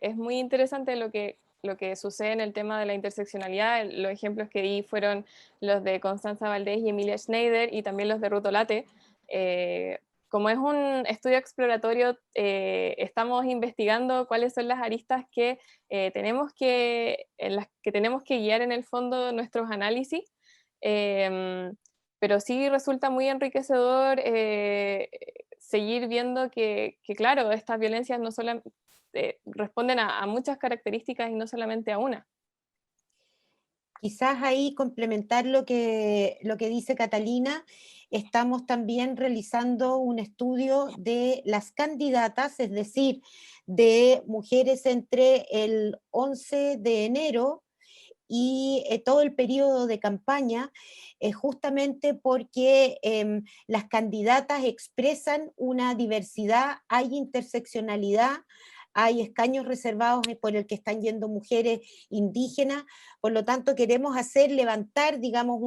Speaker 4: es muy interesante lo que sucede en el tema de la interseccionalidad. Los ejemplos que di fueron los de Constanza Valdés y Emilia Schneider, y también los de Ruth Olate. Como es un estudio exploratorio, estamos investigando cuáles son las aristas que en las que tenemos que guiar en el fondo nuestros análisis. Pero sí resulta muy enriquecedor seguir viendo que, claro, estas violencias no solamente responden a muchas características y no solamente a una.
Speaker 1: Quizás ahí complementar lo que dice Catalina. Estamos también realizando un estudio de las candidatas, es decir, de mujeres entre el 11 de enero y todo el periodo de campaña, justamente porque las candidatas expresan una diversidad, hay interseccionalidad, hay escaños reservados por el que están yendo mujeres indígenas, por lo tanto queremos levantar, digamos,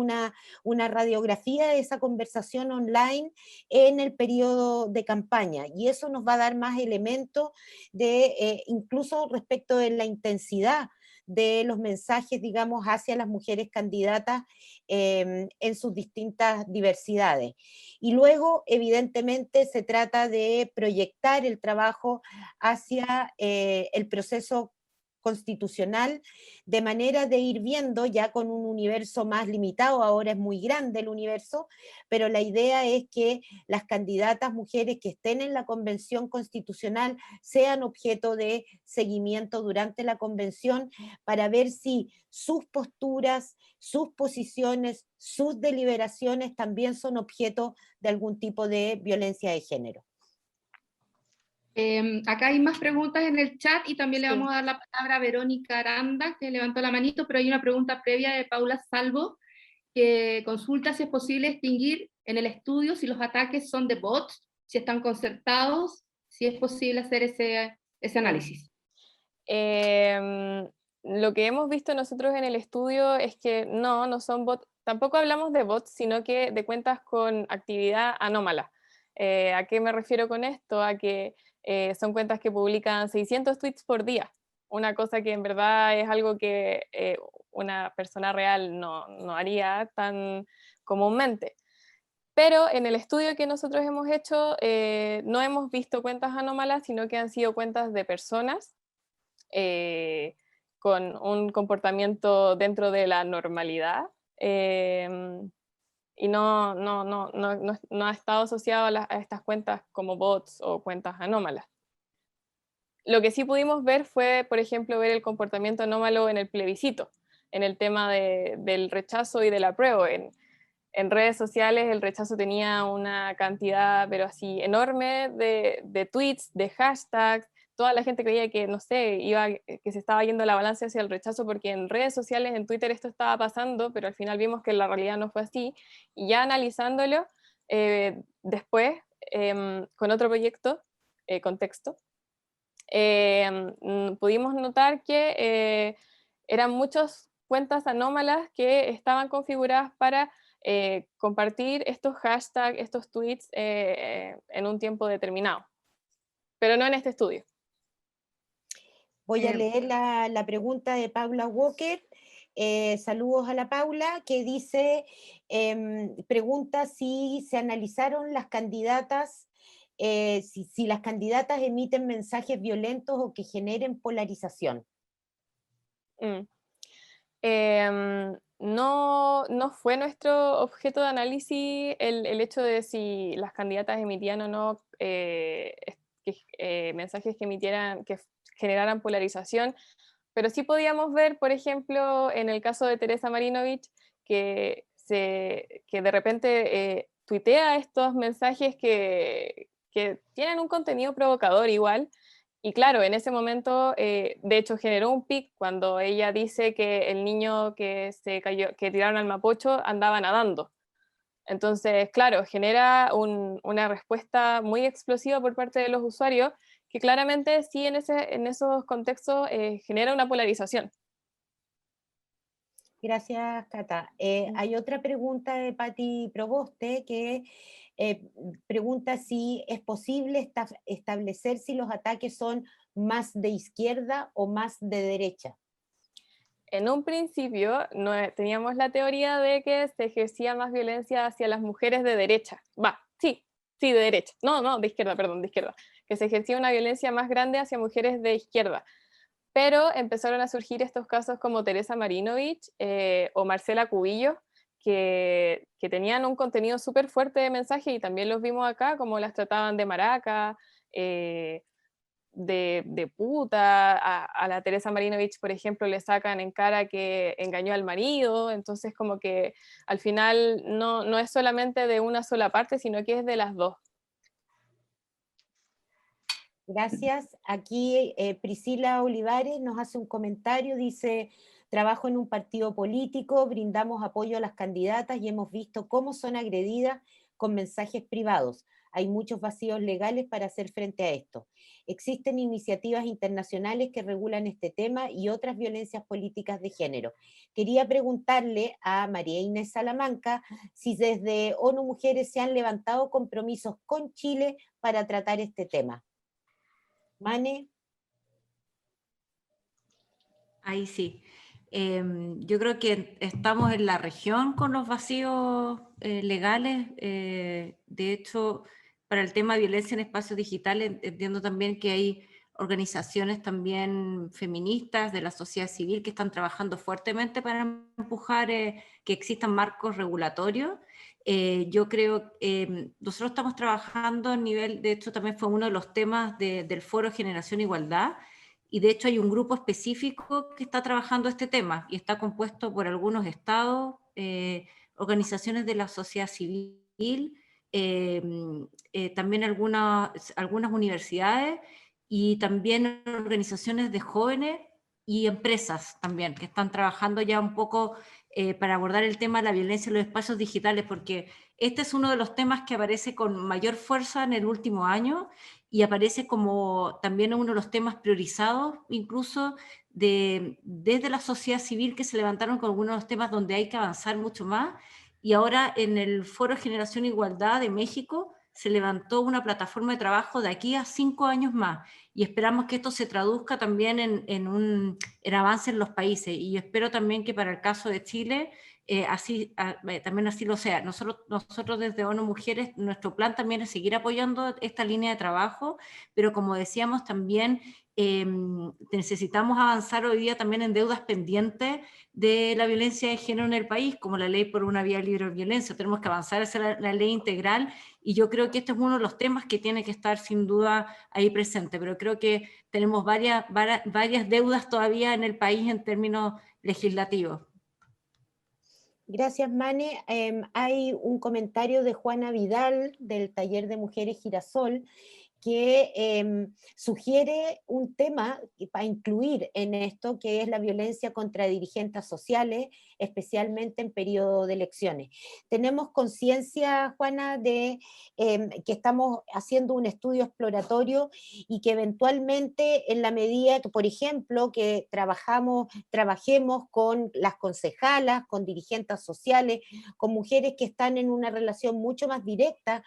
Speaker 1: una radiografía de esa conversación online en el periodo de campaña, y eso nos va a dar más elementos de, incluso respecto de la intensidad de los mensajes, digamos, hacia las mujeres candidatas en sus distintas diversidades. Y luego, evidentemente, se trata de proyectar el trabajo hacia el proceso constitucional, de manera de ir viendo ya con un universo más limitado. Ahora es muy grande el universo, pero la idea es que las candidatas mujeres que estén en la convención constitucional sean objeto de seguimiento durante la convención, para ver si sus posturas, sus posiciones, sus deliberaciones también son objeto de algún tipo de violencia de género.
Speaker 5: Acá hay más preguntas en el chat y también le
Speaker 4: Sí.
Speaker 5: vamos a dar la palabra a Verónica Aranda, que levantó la manito, pero hay una pregunta previa de Paula Salvo, que consulta si es posible distinguir en el estudio si los ataques son de bots, si están concertados, si es posible hacer ese análisis.
Speaker 4: Lo que hemos visto nosotros en el estudio es que no son bots tampoco hablamos de bots, sino que de cuentas con actividad anómala. ¿A qué me refiero con esto? A que son cuentas que publican 600 tweets por día, una cosa que en verdad es algo que una persona real no haría tan comúnmente. Pero en el estudio que nosotros hemos hecho, no hemos visto cuentas anómalas, sino que han sido cuentas de personas con un comportamiento dentro de la normalidad, y no ha estado asociado a estas cuentas como bots o cuentas anómalas. Lo que sí pudimos ver fue, por ejemplo, ver el comportamiento anómalo en el plebiscito, en el tema del rechazo y del apruebo. En redes sociales el rechazo tenía una cantidad, pero así, enorme de tweets, de hashtags. Toda la gente creía que, no sé, que se estaba yendo la balanza hacia el rechazo, porque en redes sociales, en Twitter, esto estaba pasando, pero al final vimos que la realidad no fue así. Y ya analizándolo, después, con otro proyecto, Contexto, pudimos notar que eran muchas cuentas anómalas que estaban configuradas para compartir estos hashtags, estos tweets en un tiempo determinado, pero no en este estudio.
Speaker 1: Voy a leer la pregunta de Paula Walker. Saludos a la Paula, que dice, pregunta si se analizaron las candidatas, si las candidatas emiten mensajes violentos o que generen polarización.
Speaker 4: No fue nuestro objeto de análisis el hecho de si las candidatas emitían o no mensajes que generaran polarización, pero sí podíamos ver, por ejemplo, en el caso de Teresa Marinovich, que de repente tuitea estos mensajes que tienen un contenido provocador igual. Y claro, en ese momento, de hecho, generó un pic cuando ella dice que el niño que se cayó, que tiraron al Mapocho, andaba nadando. Entonces, claro, genera una respuesta muy explosiva por parte de los usuarios, que claramente sí en esos contextos genera una polarización.
Speaker 1: Gracias, Cata. Hay otra pregunta de Patti Proboste que pregunta si es posible establecer si los ataques son más de izquierda o más de derecha.
Speaker 4: En un principio teníamos la teoría de que se ejercía más violencia hacia las mujeres de derecha. Sí, de derecha. No, de izquierda, perdón, de izquierda. Que se ejercía una violencia más grande hacia mujeres de izquierda. Pero empezaron a surgir estos casos como Teresa Marinovich o Marcela Cubillo, que tenían un contenido súper fuerte de mensaje, y también los vimos acá, como las trataban de maraca, de puta. A la Teresa Marinovich, por ejemplo, le sacan en cara que engañó al marido. Entonces como que al final no es solamente de una sola parte, sino que es de las dos.
Speaker 1: Gracias. Aquí Priscila Olivares nos hace un comentario, dice, trabajo en un partido político, brindamos apoyo a las candidatas y hemos visto cómo son agredidas con mensajes privados. Hay muchos vacíos legales para hacer frente a esto. Existen iniciativas internacionales que regulan este tema y otras violencias políticas de género. Quería preguntarle a María Inés Salamanca si desde ONU Mujeres se han levantado compromisos con Chile para tratar este tema. Mane.
Speaker 3: Ahí sí. Yo creo que estamos en la región con los vacíos legales. De hecho, para el tema de violencia en espacios digitales, entiendo también que hay organizaciones también feministas de la sociedad civil que están trabajando fuertemente para empujar que existan marcos regulatorios. Yo creo que nosotros estamos trabajando a nivel, de hecho también fue uno de los temas del Foro Generación Igualdad, y de hecho hay un grupo específico que está trabajando este tema y está compuesto por algunos estados, organizaciones de la sociedad civil, también algunas universidades y también organizaciones de jóvenes y empresas también que están trabajando ya un poco para abordar el tema de la violencia en los espacios digitales, porque Este es uno de los temas que aparece con mayor fuerza en el último año y aparece como también uno de los temas priorizados, incluso desde la sociedad civil, que se levantaron con algunos de los temas donde hay que avanzar mucho más. Y ahora en el Foro Generación Igualdad de México se levantó una plataforma de trabajo de aquí a 5 años más, y esperamos que esto se traduzca también en avance en los países, y espero también que para el caso de Chile también así lo sea. Nosotros desde ONU Mujeres, nuestro plan también es seguir apoyando esta línea de trabajo, pero como decíamos también, necesitamos avanzar hoy día también en deudas pendientes de la violencia de género en el país, como la ley por una vía libre de violencia. Tenemos que avanzar hacia la ley integral, y yo creo que este es uno de los temas que tiene que estar sin duda ahí presente, pero creo que tenemos varias deudas todavía en el país en términos legislativos.
Speaker 1: Gracias, Mane. Hay un comentario de Juana Vidal del Taller de Mujeres Girasol que sugiere un tema para incluir en esto, que es la violencia contra dirigentes sociales, especialmente en periodo de elecciones. Tenemos conciencia, Juana, de que estamos haciendo un estudio exploratorio y que eventualmente, en la medida que, por ejemplo, que trabajemos con las concejalas, con dirigentes sociales, con mujeres que están en una relación mucho más directa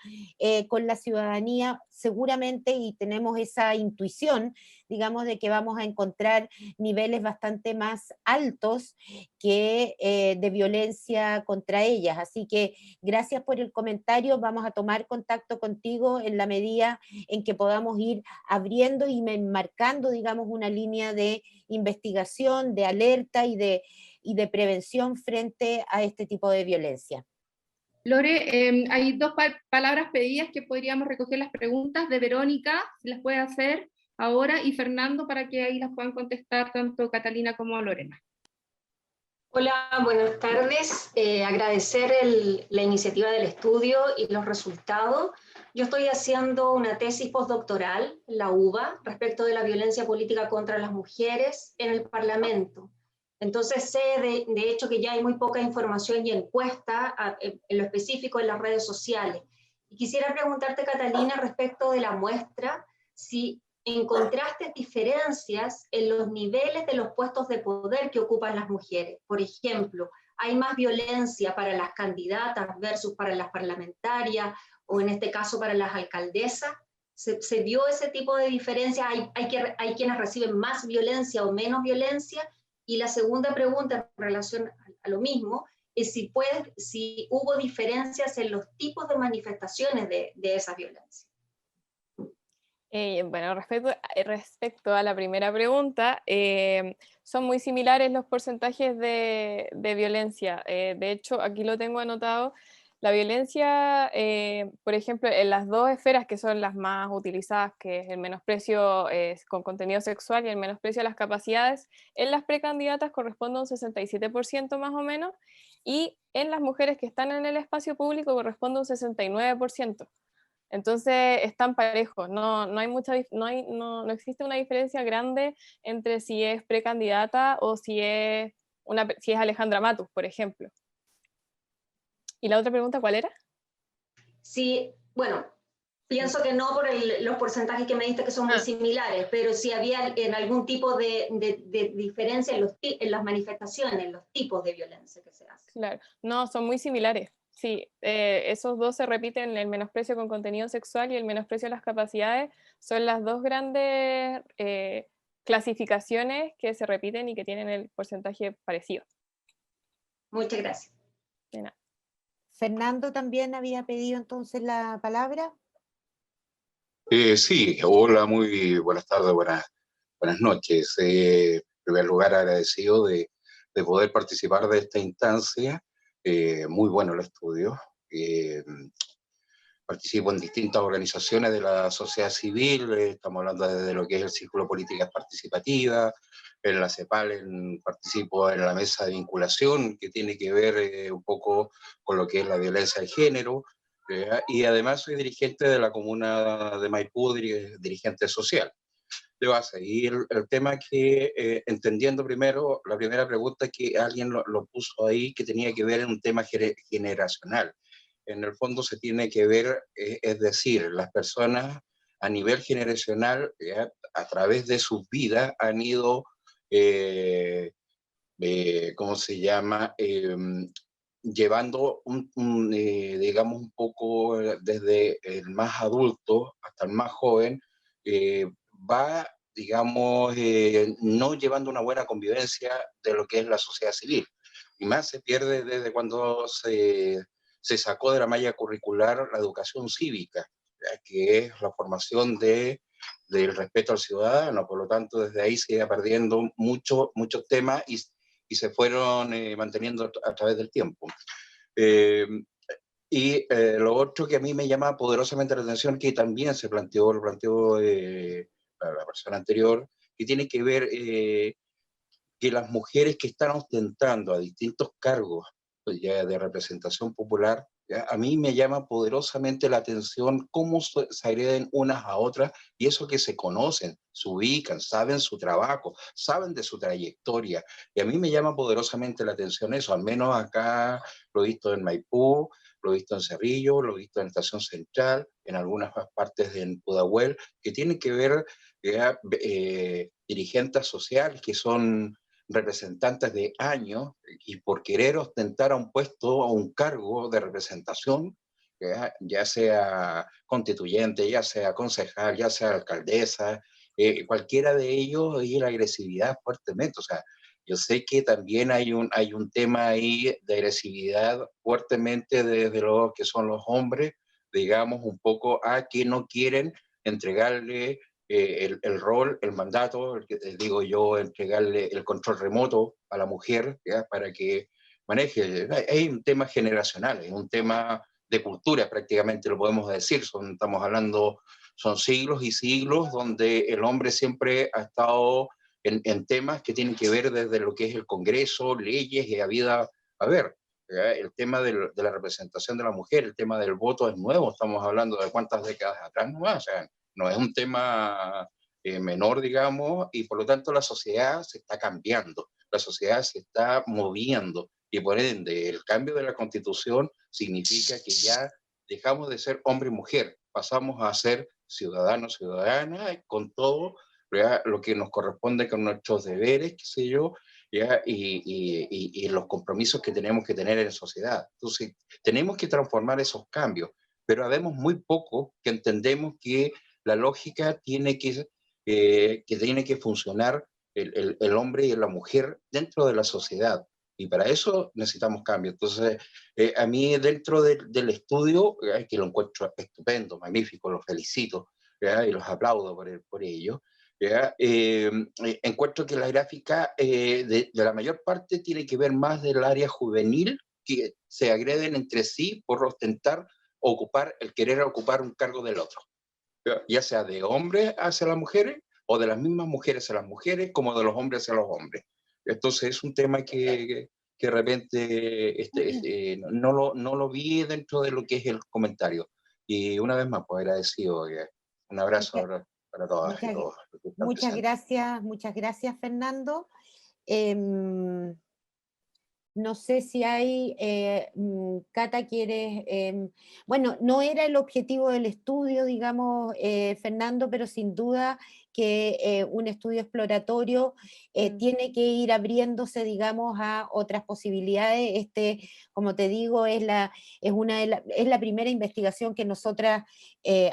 Speaker 1: con la ciudadanía, seguramente, y tenemos esa intuición, digamos, de que vamos a encontrar niveles bastante más altos que de violencia contra ellas. Así que gracias por el comentario, vamos a tomar contacto contigo en la medida en que podamos ir abriendo y enmarcando, digamos, una línea de investigación, de alerta y de prevención frente a este tipo de violencia.
Speaker 5: Lore, hay dos palabras pedidas que podríamos recoger las preguntas de Verónica, si las puede hacer ahora, y Fernando, para que ahí las puedan contestar tanto Catalina como Lorena.
Speaker 7: Hola, buenas tardes. Agradecer la iniciativa del estudio y los resultados. Yo estoy haciendo una tesis postdoctoral en la UBA respecto de la violencia política contra las mujeres en el Parlamento. Entonces sé de hecho que ya hay muy poca información y encuesta en lo específico en las redes sociales. Y quisiera preguntarte, Catalina, respecto de la muestra, si encontraste diferencias en los niveles de los puestos de poder que ocupan las mujeres. Por ejemplo, ¿hay más violencia para las candidatas versus para las parlamentarias, o en este caso para las alcaldesas? ¿Se vio ese tipo de diferencia? ¿Hay quienes reciben más violencia o menos violencia? Y la segunda pregunta en relación a lo mismo es si hubo diferencias en los tipos de manifestaciones de esa violencia.
Speaker 4: Bueno, respecto a la primera pregunta, son muy similares los porcentajes de violencia. De hecho, aquí lo tengo anotado. La violencia, por ejemplo, en las dos esferas que son las más utilizadas, que es el menosprecio con contenido sexual y el menosprecio a las capacidades, en las precandidatas corresponde a un 67% más o menos, y en las mujeres que están en el espacio público corresponde a un 69%. Entonces están parejos, no existe una diferencia grande entre si es precandidata o si es Alejandra Matus, por ejemplo. ¿Y la otra pregunta cuál era?
Speaker 7: Sí, bueno, pienso que no por los porcentajes que me diste, que son muy similares, pero si había algún tipo de diferencia en las manifestaciones, en los tipos de violencia que se hacen.
Speaker 4: Claro, no, son muy similares. Sí, esos dos se repiten, el menosprecio con contenido sexual y el menosprecio a las capacidades, son las dos grandes clasificaciones que se repiten y que tienen el porcentaje parecido.
Speaker 7: Muchas gracias.
Speaker 4: De nada.
Speaker 1: Fernando también había pedido entonces la palabra.
Speaker 8: Sí, hola, muy buenas tardes, buenas noches. En primer lugar, agradecido de poder participar de esta instancia. Muy bueno el estudio. Participo en distintas organizaciones de la sociedad civil, estamos hablando desde lo que es el Círculo Políticas Participativas, en la CEPAL participo en la mesa de vinculación, que tiene que ver un poco con lo que es la violencia de género, y además soy dirigente de la comuna de Maipú, dirigente social. De base, y el tema que, entendiendo primero, la primera pregunta que alguien lo puso ahí, que tenía que ver en un tema generacional. en el fondo se tiene que ver, es decir, las personas a nivel generacional, a través de sus vidas, han ido, ¿cómo se llama? Llevando, digamos, un poco desde el más adulto hasta el más joven, va, digamos, no llevando una buena convivencia de lo que es la sociedad civil. Y más se pierde desde cuando se sacó de la malla curricular la educación cívica, ¿ya? Que es la formación del respeto al ciudadano. Por lo tanto, desde ahí se iba perdiendo muchos temas y se fueron manteniendo a través del tiempo. Lo otro que a mí me llama poderosamente la atención, que también lo planteó la persona anterior, que tiene que ver que las mujeres que están ostentando a distintos cargos ya de representación popular, ¿ya? A mí me llama poderosamente la atención cómo se agreden unas a otras, y eso que se conocen, se ubican, saben su trabajo, saben de su trayectoria, y a mí me llama poderosamente la atención eso. Al menos acá lo he visto en Maipú, lo he visto en Cerrillo, lo he visto en Estación Central, en algunas partes de Pudahuel, que tienen que ver dirigentes sociales que son representantes de años, y por querer ostentar a un puesto, a un cargo de representación, ya sea constituyente, ya sea concejal, ya sea alcaldesa, cualquiera de ellos, y la agresividad fuertemente. O sea, yo sé que también hay un tema ahí de agresividad fuertemente desde lo que son los hombres, digamos, un poco a que no quieren entregarle el rol, el mandato, digo yo, entregarle el control remoto a la mujer, ¿ya? Para que maneje. Hay un tema generacional, es un tema de cultura, prácticamente lo podemos decir. Estamos hablando, son siglos y siglos donde el hombre siempre ha estado en temas que tienen que ver desde lo que es el Congreso, leyes, y habida, a ver, ¿ya? El tema de la representación de la mujer, el tema del voto es nuevo, estamos hablando de cuántas décadas atrás nomás, o sea, no es un tema menor, digamos, y por lo tanto la sociedad se está cambiando, la sociedad se está moviendo, y por ende el cambio de la Constitución significa que ya dejamos de ser hombre y mujer, pasamos a ser ciudadanos, ciudadanas, con todo, ¿ya? Lo que nos corresponde con nuestros deberes, qué sé yo, ¿ya? Y los compromisos que tenemos que tener en sociedad. Entonces, tenemos que transformar esos cambios, pero habemos muy poco que entendemos que la lógica tiene tiene que funcionar el hombre y la mujer dentro de la sociedad. Y para eso necesitamos cambio. Entonces, a mí dentro del estudio, que lo encuentro estupendo, magnífico, los felicito, ¿ya? Y los aplaudo por ello, ¿ya? Encuentro que la gráfica de la mayor parte tiene que ver más del área juvenil, que se agreden entre sí por ostentar, el querer ocupar un cargo del otro, ya sea de hombres hacia las mujeres, o de las mismas mujeres hacia las mujeres, como de los hombres hacia los hombres. Entonces es un tema que de repente no lo vi dentro de lo que es el comentario. Y una vez más, pues agradecido. Un abrazo para todas y todos.
Speaker 1: Muchas gracias, Fernando. No sé si hay, Cata, quieres, bueno, no era el objetivo del estudio, digamos, Fernando, pero sin duda que un estudio exploratorio tiene que ir abriéndose, digamos, a otras posibilidades. Como te digo, es la primera investigación que nosotras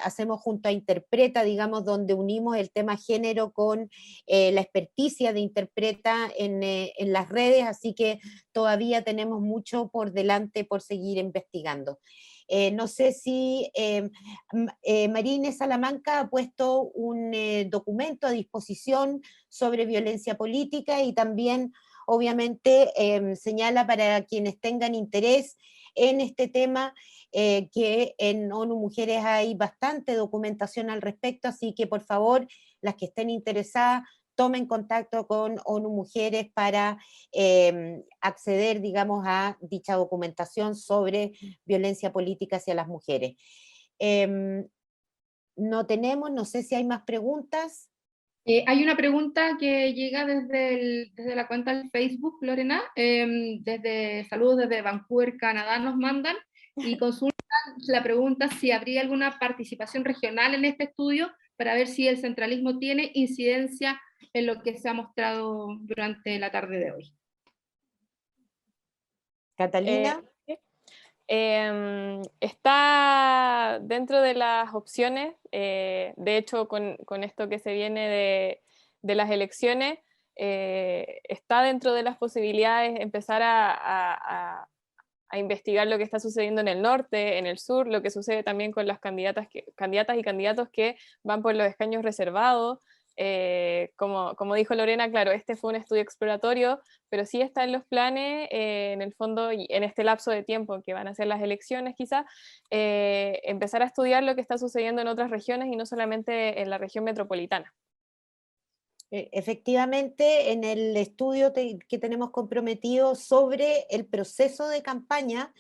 Speaker 1: hacemos junto a Interpreta, digamos, donde unimos el tema género con la experticia de Interpreta en las redes, así que todavía tenemos mucho por delante por seguir investigando. No sé si María Inés Salamanca ha puesto un documento a disposición sobre violencia política, y también obviamente señala para quienes tengan interés en este tema que en ONU Mujeres hay bastante documentación al respecto, así que por favor, las que estén interesadas, tomen contacto con ONU Mujeres para acceder, digamos, a dicha documentación sobre violencia política hacia las mujeres. No sé si hay más preguntas.
Speaker 5: Hay una pregunta que llega desde la cuenta del Facebook, Lorena, saludos desde Vancouver, Canadá, nos mandan, y consulta la pregunta si habría alguna participación regional en este estudio para ver si el centralismo tiene incidencia en lo que se ha mostrado durante la tarde de hoy.
Speaker 1: Catalina.
Speaker 4: Está dentro de las opciones, de hecho con esto que se viene de las elecciones, está dentro de las posibilidades empezar a investigar lo que está sucediendo en el norte, en el sur, lo que sucede también con las candidatas y candidatos que van por los escaños reservados. Como dijo Lorena, claro, este fue un estudio exploratorio, pero sí está en los planes, en el fondo, y en este lapso de tiempo que van a ser las elecciones quizás, empezar a estudiar lo que está sucediendo en otras regiones y no solamente en la región metropolitana.
Speaker 1: Efectivamente, en el estudio que tenemos comprometido sobre el proceso de campaña,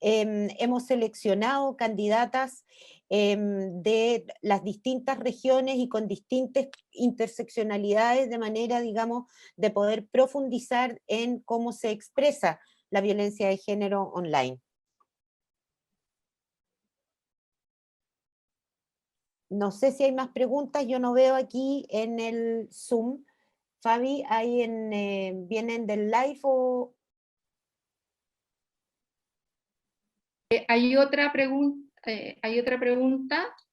Speaker 1: hemos seleccionado candidatas de las distintas regiones y con distintas interseccionalidades, de manera, digamos, de poder profundizar en cómo se expresa la violencia de género online. No sé si hay más preguntas, yo no veo aquí en el Zoom. Fabi, ¿vienen del live o...?
Speaker 5: Hay otra pregunta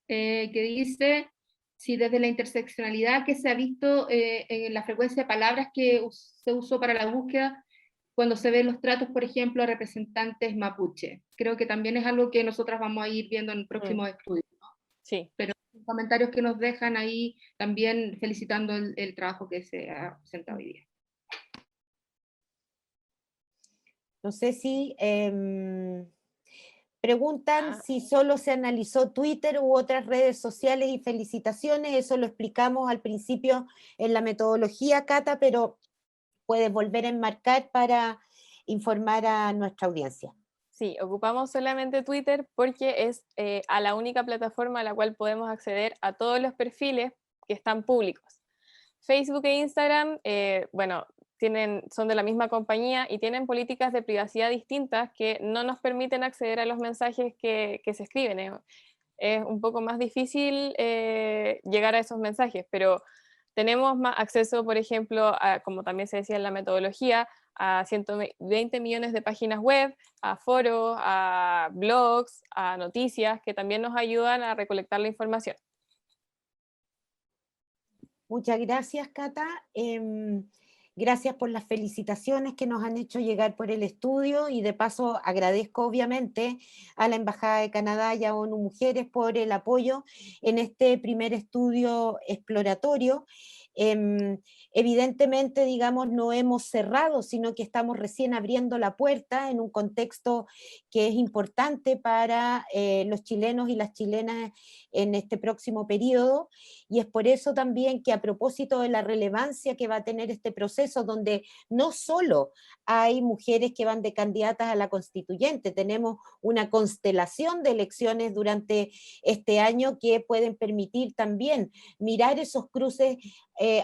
Speaker 5: que dice si desde la interseccionalidad que se ha visto en la frecuencia de palabras que se usó para la búsqueda, cuando se ven los tratos, por ejemplo, a representantes mapuche. Creo que también es algo que nosotras vamos a ir viendo en el próximo estudio, ¿no?
Speaker 4: Sí.
Speaker 5: Pero comentarios que nos dejan ahí también felicitando el trabajo que se ha presentado hoy día.
Speaker 1: No sé si preguntan si solo se analizó Twitter u otras redes sociales, y felicitaciones, eso lo explicamos al principio en la metodología, Cata, pero puedes volver a enmarcar para informar a nuestra audiencia.
Speaker 4: Sí, ocupamos solamente Twitter porque es a la única plataforma a la cual podemos acceder a todos los perfiles que están públicos. Facebook e Instagram, bueno, son de la misma compañía y tienen políticas de privacidad distintas que no nos permiten acceder a los mensajes que se escriben. Es un poco más difícil llegar a esos mensajes, pero tenemos más acceso, por ejemplo, como también se decía en la metodología, a 120 millones de páginas web, a foros, a blogs, a noticias, que también nos ayudan a recolectar la información.
Speaker 1: Muchas gracias, Cata. Gracias por las felicitaciones que nos han hecho llegar por el estudio, y de paso agradezco obviamente a la Embajada de Canadá y a ONU Mujeres por el apoyo en este primer estudio exploratorio. Evidentemente, digamos, no hemos cerrado, sino que estamos recién abriendo la puerta en un contexto que es importante para los chilenos y las chilenas en este próximo periodo, y es por eso también que, a propósito de la relevancia que va a tener este proceso, donde no solo hay mujeres que van de candidatas a la constituyente, tenemos una constelación de elecciones durante este año que pueden permitir también mirar esos cruces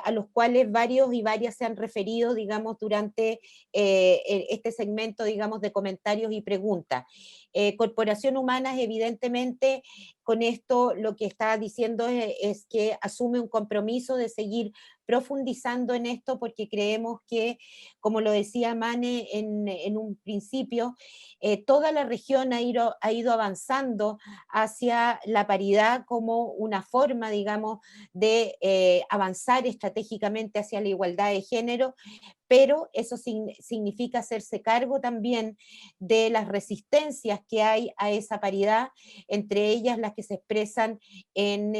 Speaker 1: a los cuales varios y varias se han referido, digamos, durante este segmento, digamos, de comentarios y preguntas. Corporación Humanas, evidentemente, con esto lo que está diciendo es que asume un compromiso de seguir profundizando en esto, porque creemos que, como lo decía Mane en un principio, toda la región ha ido avanzando hacia la paridad como una forma, digamos, de avanzar estratégicamente hacia la igualdad de género, pero eso significa hacerse cargo también de las resistencias que hay a esa paridad, entre ellas las que se expresan en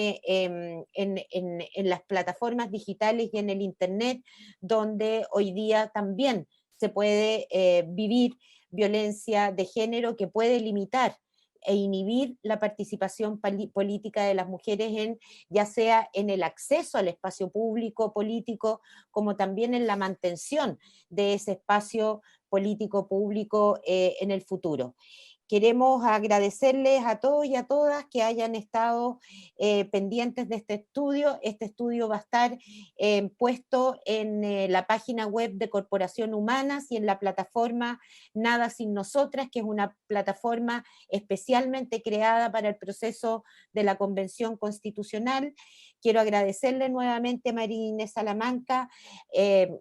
Speaker 1: las plataformas digitales y en el Internet, donde hoy día también se puede vivir violencia de género que puede limitar e inhibir la participación política de las mujeres, ya sea en el acceso al espacio público político, como también en la mantención de ese espacio político público en el futuro. queremos agradecerles a todos y a todas que hayan estado pendientes de este estudio. Este estudio va a estar puesto en la página web de Corporación Humanas y en la plataforma Nada Sin Nosotras, que es una plataforma especialmente creada para el proceso de la Convención Constitucional. Quiero agradecerle nuevamente a María Inés Salamanca,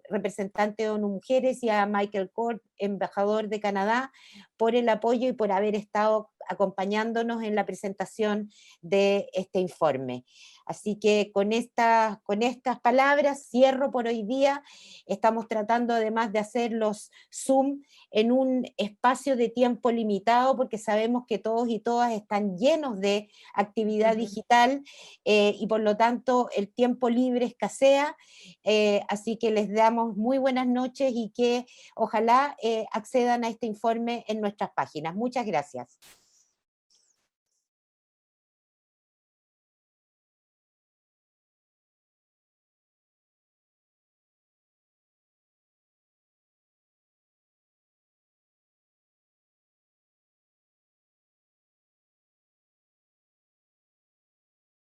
Speaker 1: representante de ONU Mujeres, y a Michael Kort, embajador de Canadá, por el apoyo y por haber estado acompañándonos en la presentación de este informe. Así que con estas palabras cierro por hoy día. Estamos tratando además de hacer los Zoom en un espacio de tiempo limitado, porque sabemos que todos y todas están llenos de actividad digital, y por lo tanto el tiempo libre escasea, así que les damos muy buenas noches y que ojalá accedan a este informe en nuestras páginas. Muchas gracias.